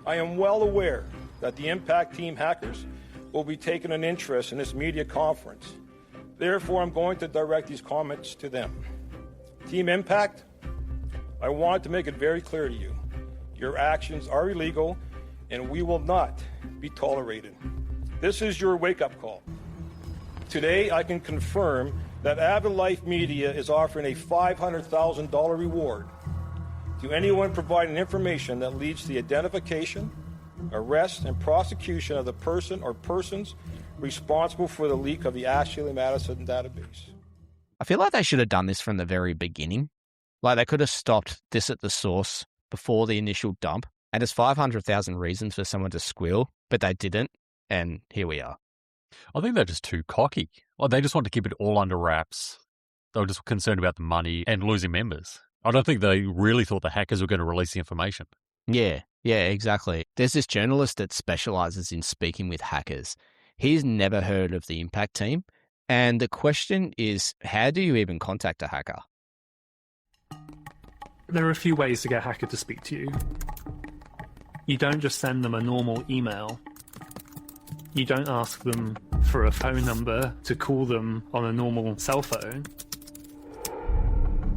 I am well aware that the Impact team hackers will be taking an interest in this media conference. Therefore, I'm going to direct these comments to them. Team Impact, I want to make it very clear to you. Your actions are illegal, and we will not be tolerated. This is your wake-up call. Today, I can confirm that Avid Life Media is offering a $500,000 reward to anyone providing information that leads to the identification, arrest, and prosecution of the person or persons responsible for the leak of the Ashley Madison database. I feel like they should have done this from the very beginning. They could have stopped this at the source before the initial dump. And there's 500,000 reasons for someone to squeal, but they didn't. And here we are. I think they're just too cocky. They just want to keep it all under wraps. They were just concerned about the money and losing members. I don't think they really thought the hackers were going to release the information. Yeah, exactly. There's this journalist that specializes in speaking with hackers. He's never heard of the Impact team. And the question is, how do you even contact a hacker? There are a few ways to get a hacker to speak to you. You don't just send them a normal email. You don't ask them for a phone number to call them on a normal cell phone.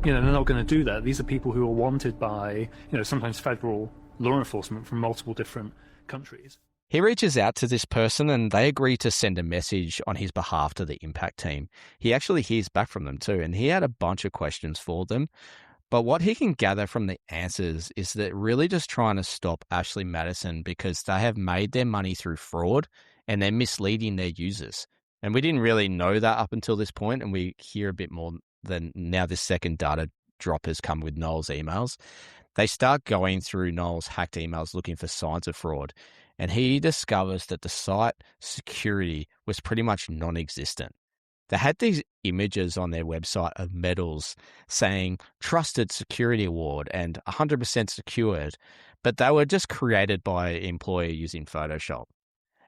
They're not going to do that. These are people who are wanted by, sometimes federal law enforcement from multiple different countries. He reaches out to this person and they agree to send a message on his behalf to the Impact team. He actually hears back from them too, and he had a bunch of questions for them. But what he can gather from the answers is that really just trying to stop Ashley Madison because they have made their money through fraud and they're misleading their users. And we didn't really know that up until this point, and we hear a bit more than now this second data drop has come with Noel's emails. They start going through Noel's hacked emails looking for signs of fraud. and he discovers that the site security was pretty much non-existent. They had these images on their website of medals saying Trusted Security Award and 100% secured, but they were just created by an employer using Photoshop.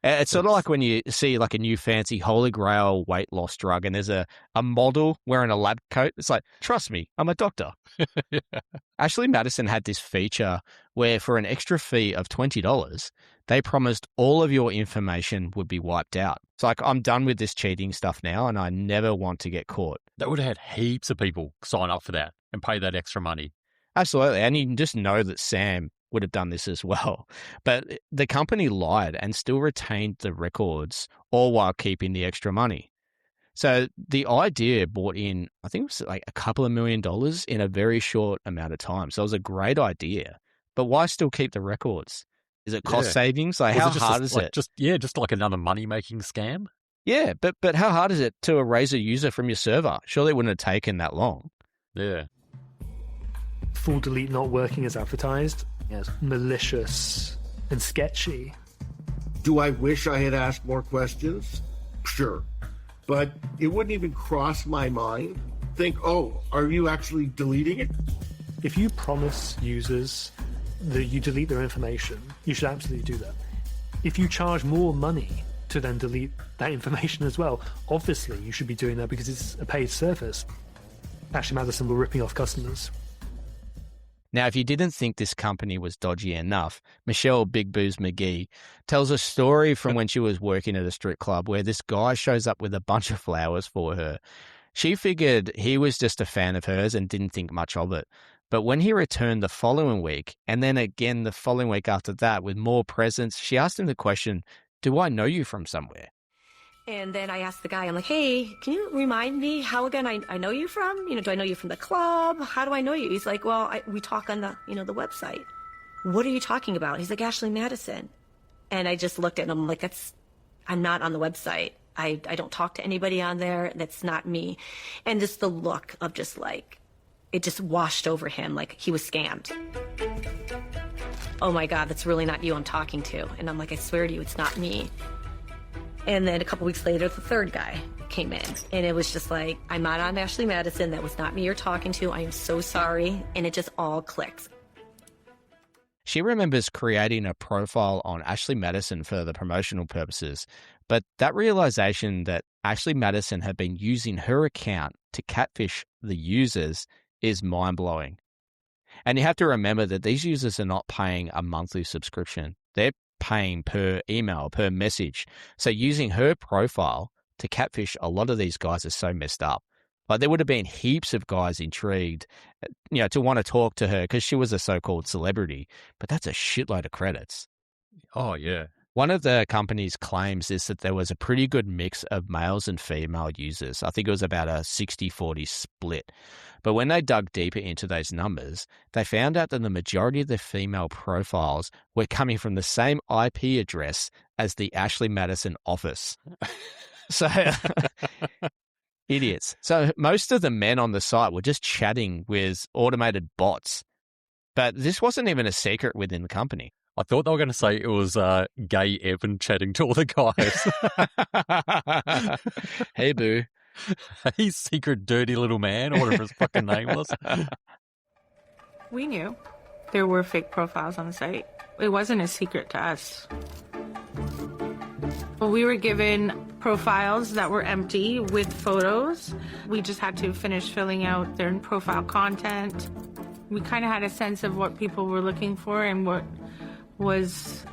It's sort of like when you see like a new fancy Holy Grail weight loss drug and there's a model wearing a lab coat. It's like, trust me, I'm a doctor. Yeah. Ashley Madison had this feature where for an extra fee of $20, they promised all of your information would be wiped out. It's like, I'm done with this cheating stuff now and I never want to get caught. That would have had heaps of people sign up for that and pay that extra money. Absolutely. And you can just know that Sam would have done this as well. But the company lied and still retained the records, all while keeping the extra money. So the idea brought in, I think it was like a couple of $1 million in a very short amount of time. So it was a great idea. But why still keep the records? Is it cost savings? Like, how hard is it? Just like another money-making scam? Yeah, but how hard is it to erase a user from your server? Surely it wouldn't have taken that long. Yeah. Full delete not working as advertised. Yes, malicious and sketchy. Do I wish I had asked more questions? Sure. But it wouldn't even cross my mind. Think, oh, are you actually deleting it? If you promise users that you delete their information, you should absolutely do that. If you charge more money to then delete that information as well, obviously you should be doing that because it's a paid service. Ashley Madison were ripping off customers. Now, if you didn't think this company was dodgy enough, Michelle Big Booze McGee tells a story from when she was working at a strip club where this guy shows up with a bunch of flowers for her. She figured he was just a fan of hers and didn't think much of it. But when he returned the following week, and then again the following week after that with more presents, she asked him the question, "Do I know you from somewhere?" And then I asked the guy, I'm like, hey, can you remind me how again I know you from? Do I know you from the club? How do I know you? He's like, well, we talk on the, the website. What are you talking about? He's like, Ashley Madison. And I just looked at him like, I'm not on the website. I don't talk to anybody on there. That's not me. And just the look of just like, it just washed over him like he was scammed. Oh my God, that's really not you I'm talking to. And I'm like, I swear to you, it's not me. And then a couple weeks later, the third guy came in. And it was just like, I'm not on Ashley Madison. That was not me you're talking to. I am so sorry. And it just all clicks. She remembers creating a profile on Ashley Madison for the promotional purposes. But that realization that Ashley Madison had been using her account to catfish the users is mind-blowing. And you have to remember that these users are not paying a monthly subscription. They're paying per email, per message. So using her profile to catfish a lot of these guys is so messed up. Like there would have been heaps of guys intrigued, to want to talk to her because she was a so-called celebrity, but that's a shitload of credits. Oh, yeah. One of the company's claims is that there was a pretty good mix of males and female users. I think it was about a 60-40 split. But when they dug deeper into those numbers, they found out that the majority of the female profiles were coming from the same IP address as the Ashley Madison office. So, idiots. So most of the men on the site were just chatting with automated bots. But this wasn't even a secret within the company. I thought they were going to say it was gay Evan chatting to all the guys. Hey, boo. Hey, secret dirty little man, or whatever his fucking name was. We knew there were fake profiles on the site. It wasn't a secret to us. Well, we were given profiles that were empty with photos. We just had to finish filling out their profile content. We kind of had a sense of what people were looking for and what was,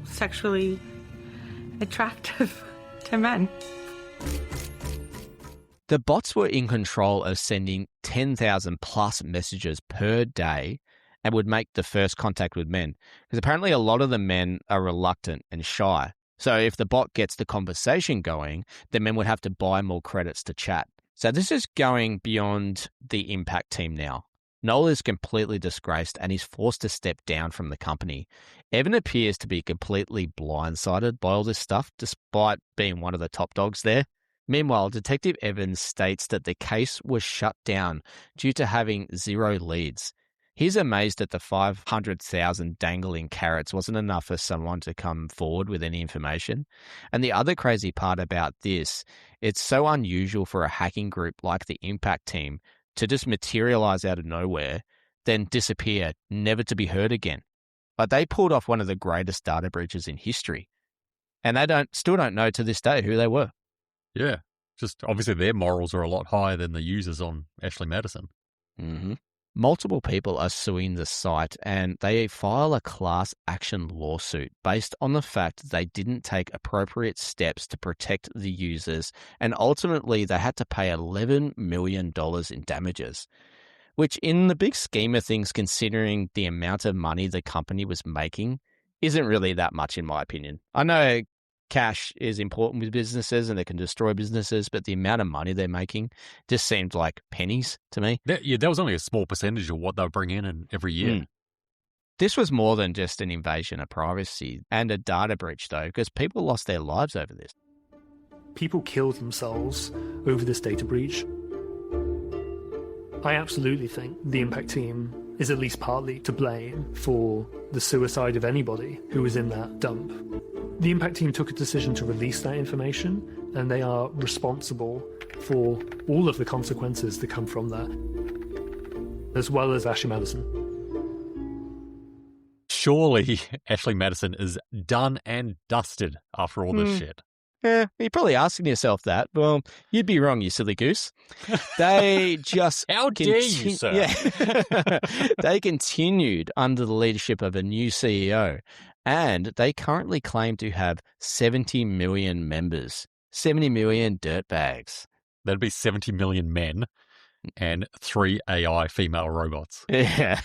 sexually attractive to men. The bots were in control of sending 10,000 plus messages per day and would make the first contact with men. Because apparently a lot of the men are reluctant and shy. So if the bot gets the conversation going, the men would have to buy more credits to chat. So this is going beyond the impact team now. Noel is completely disgraced and he's forced to step down from the company. Evan appears to be completely blindsided by all this stuff, despite being one of the top dogs there. Meanwhile, Detective Evans states that the case was shut down due to having zero leads. He's amazed that the 500,000 dangling carrots wasn't enough for someone to come forward with any information. And the other crazy part about this, it's so unusual for a hacking group like the Impact Team to just materialize out of nowhere, then disappear, never to be heard again. But they pulled off one of the greatest data breaches in history. And they still don't know to this day who they were. Yeah. Just obviously their morals are a lot higher than the users on Ashley Madison. Mm-hmm. Multiple people are suing the site, and they file a class action lawsuit based on the fact that they didn't take appropriate steps to protect the users, and ultimately they had to pay $11 million in damages, which in the big scheme of things, considering the amount of money the company was making, isn't really that much in my opinion. I know cash is important with businesses and it can destroy businesses, but the amount of money they're making just seemed like pennies to me. That was only a small percentage of what they bring in every year. This was more than just an invasion of privacy and a data breach, though, because people lost their lives over this. People killed themselves over this data breach. I absolutely think the Impact Team is at least partly to blame for the suicide of anybody who was in that dump. The Impact Team took a decision to release that information, and they are responsible for all of the consequences that come from that, as well as Ashley Madison. Surely Ashley Madison is done and dusted after all this shit. Yeah, you're probably asking yourself that. Well, you'd be wrong, you silly goose. They just... How dare you, sir? Yeah. They continued under the leadership of a new CEO, and they currently claim to have 70 million members. 70 million dirtbags. That'd be 70 million men and 3 AI female robots. Yeah.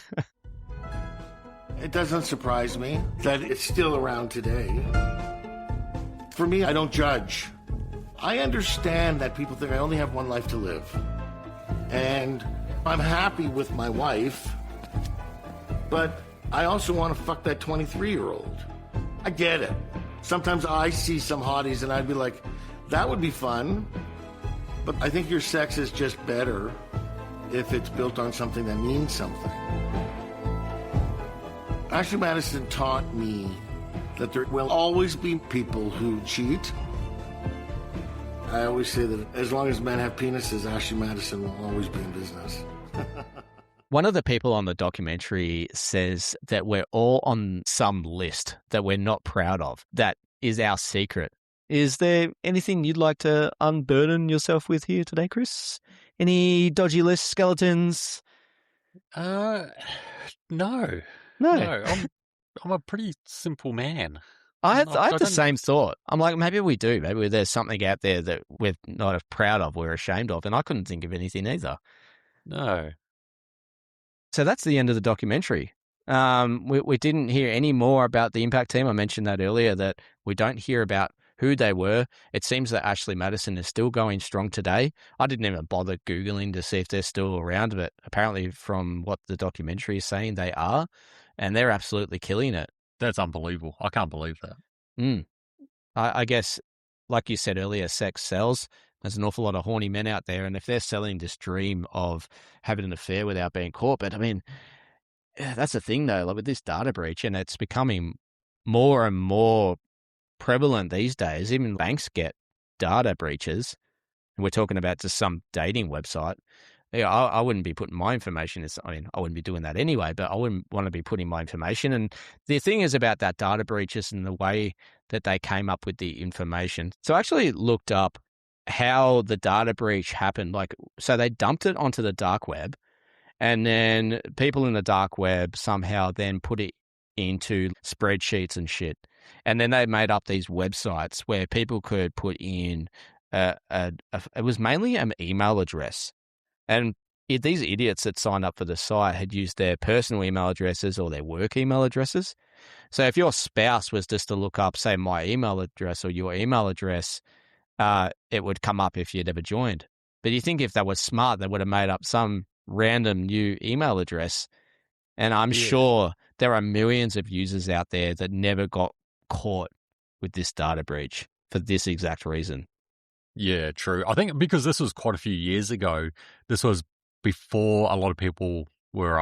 It doesn't surprise me that it's still around today. For me, I don't judge. I understand that people think I only have one life to live. And I'm happy with my wife, but I also want to fuck that 23-year-old. I get it. Sometimes I see some hotties and I'd be like, that would be fun. But I think your sex is just better if it's built on something that means something. Ashley Madison taught me that there will always be people who cheat. I always say that as long as men have penises, Ashley Madison will always be in business. One of the people on the documentary says that we're all on some list that we're not proud of. That is our secret. Is there anything you'd like to unburden yourself with here today, Chris? Any dodgy list skeletons? No. I'm a pretty simple man. I had the same thought. I'm like, maybe we do. Maybe there's something out there that we're not proud of, we're ashamed of, and I couldn't think of anything either. No. So that's the end of the documentary. We didn't hear any more about the Impact Team. I mentioned that earlier, that we don't hear about who they were. It seems that Ashley Madison is still going strong today. I didn't even bother Googling to see if they're still around, but apparently from what the documentary is saying, they are, and they're absolutely killing it. That's unbelievable. I can't believe that. I guess, like you said earlier, sex sells. There's an awful lot of horny men out there, and if they're selling this dream of having an affair without being caught, but I mean, that's the thing though, like with this data breach, and it's becoming more and more prevalent these days. Even banks get data breaches, and we're talking about just some dating website. Yeah, I wouldn't be putting my information in. I mean, I wouldn't be doing that anyway, but I wouldn't want to be putting my information. And the thing is about that data breaches and the way that they came up with the information. So I actually looked up how the data breach happened. Like, so they dumped it onto the dark web, and then people in the dark web somehow then put it into spreadsheets and shit. And then they made up these websites where people could put in it was mainly an email address. And these idiots that signed up for the site had used their personal email addresses or their work email addresses. So if your spouse was just to look up, say, my email address or your email address, it would come up if you'd ever joined. But you think if they were smart, they would have made up some random new email address. And I'm sure there are millions of users out there that never got caught with this data breach for this exact reason. Yeah, true. I think because this was quite a few years ago, this was before a lot of people were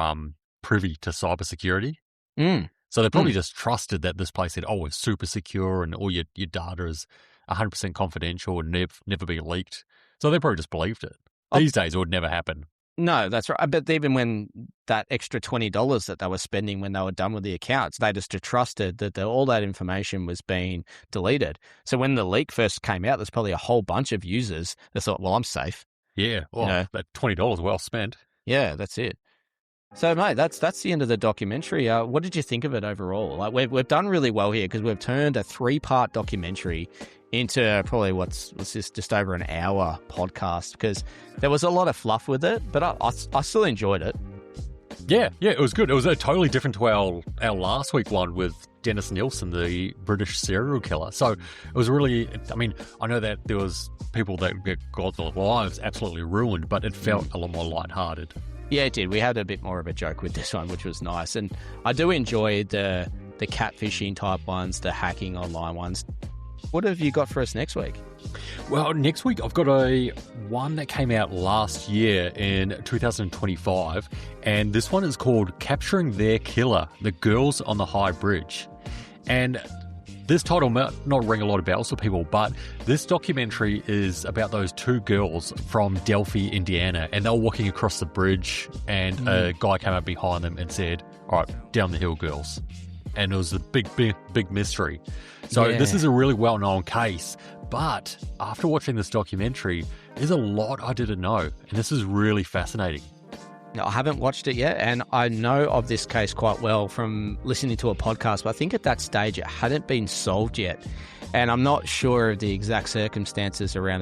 privy to cybersecurity. Mm. So they probably just trusted that this place said, oh, it's super secure and all your data is 100% confidential and never be leaked. So they probably just believed it. These days, it would never happen. No, that's right. But even when that extra $20 that they were spending when they were done with the accounts, they just trusted that all that information was being deleted. So when the leak first came out, there's probably a whole bunch of users that thought, well, I'm safe. Yeah. Well, that $20 well spent. Yeah, that's it. So, mate, that's the end of the documentary. What did you think of it overall? Like, we've done really well here because we've turned a 3-part documentary into probably what's this, just over an hour podcast, because there was a lot of fluff with it, but I still enjoyed it. Yeah, it was good. It was totally different to our last week one with Dennis Nielsen, the British serial killer. So it was really, I mean, I know that there was people that got their lives absolutely ruined, but it felt a lot more lighthearted. Yeah, it did. We had a bit more of a joke with this one, which was nice. And I do enjoy the catfishing type ones, the hacking online ones. What have you got for us next week? Well, next week I've got one that came out last year in 2025, and this one is called Capturing Their Killer, The Girls on the High Bridge. And this title might not ring a lot of bells for people, but this documentary is about those 2 girls from Delphi, Indiana, and they were walking across the bridge, and a guy came up behind them and said, all right, down the hill, girls. And it was a big mystery. So this is a really well-known case, but after watching this documentary, there's a lot I didn't know, and this is really fascinating. I haven't watched it yet, and I know of this case quite well from listening to a podcast, but I think at that stage it hadn't been solved yet, and I'm not sure of the exact circumstances around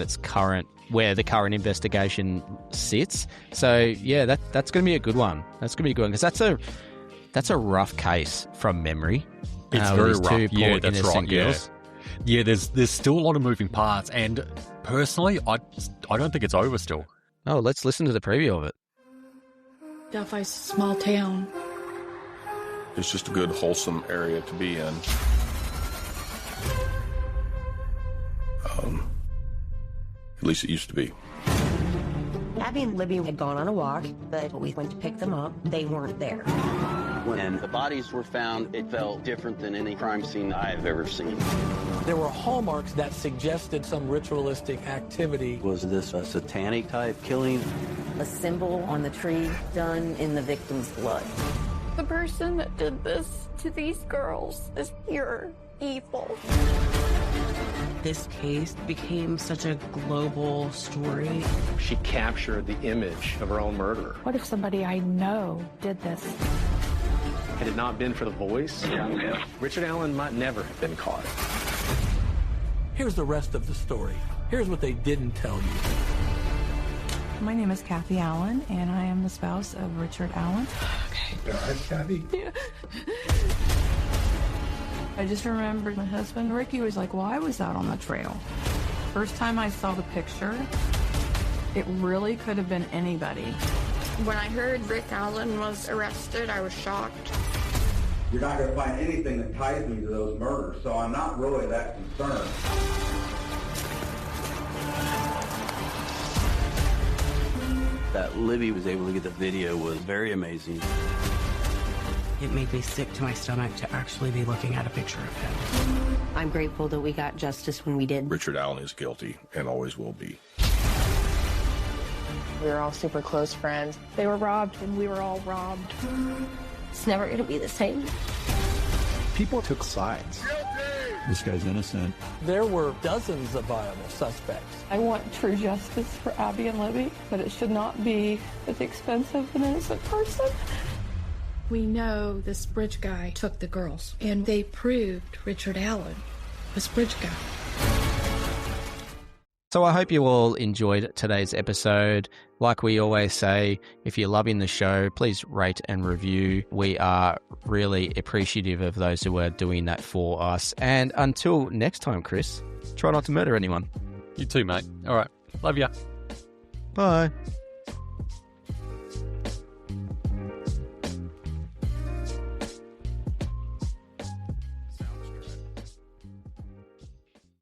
where the current investigation sits. So yeah, that's going to be a good one. That's going to be a good one, because that's a rough case from memory. It's very rough. 2 poor innocent girls. Yeah, there's still a lot of moving parts, and personally, I don't think it's over still. Oh, let's listen to the preview of it. Delphi's a small town. It's just a good, wholesome area to be in. At least it used to be. Abby and Libby had gone on a walk, but we went to pick them up. They weren't there. When the bodies were found, it felt different than any crime scene I've ever seen. There were hallmarks that suggested some ritualistic activity. Was this a satanic type killing? A symbol on the tree done in the victim's blood. The person that did this to these girls is pure evil. This case became such a global story. She captured the image of her own murderer. What if somebody I know did this? Had it not been for the voice, Richard Allen might never have been caught. Here's the rest of the story. Here's what they didn't tell you. My name is Kathy Allen, and I am the spouse of Richard Allen. Okay. Hi, Kathy. Yeah. I just remember my husband, Ricky, was like, well, I was out on the trail. First time I saw the picture, it really could have been anybody. When I heard Rick Allen was arrested, I was shocked. You're not going to find anything that ties me to those murders, so I'm not really that concerned. That Libby was able to get the video was very amazing. It made me sick to my stomach to actually be looking at a picture of him. I'm grateful that we got justice when we did. Richard Allen is guilty and always will be. We were all super close friends. They were robbed and we were all robbed. It's never going to be the same. People took sides. This guy's innocent. There were dozens of viable suspects. I want true justice for Abby and Libby, but it should not be at the expense of an innocent person. We know this bridge guy took the girls, and they proved Richard Allen was bridge guy. So I hope you all enjoyed today's episode. Like we always say, if you're loving the show, please rate and review. We are really appreciative of those who are doing that for us. And until next time, Chris, try not to murder anyone. You too, mate. All right. Love ya. Bye.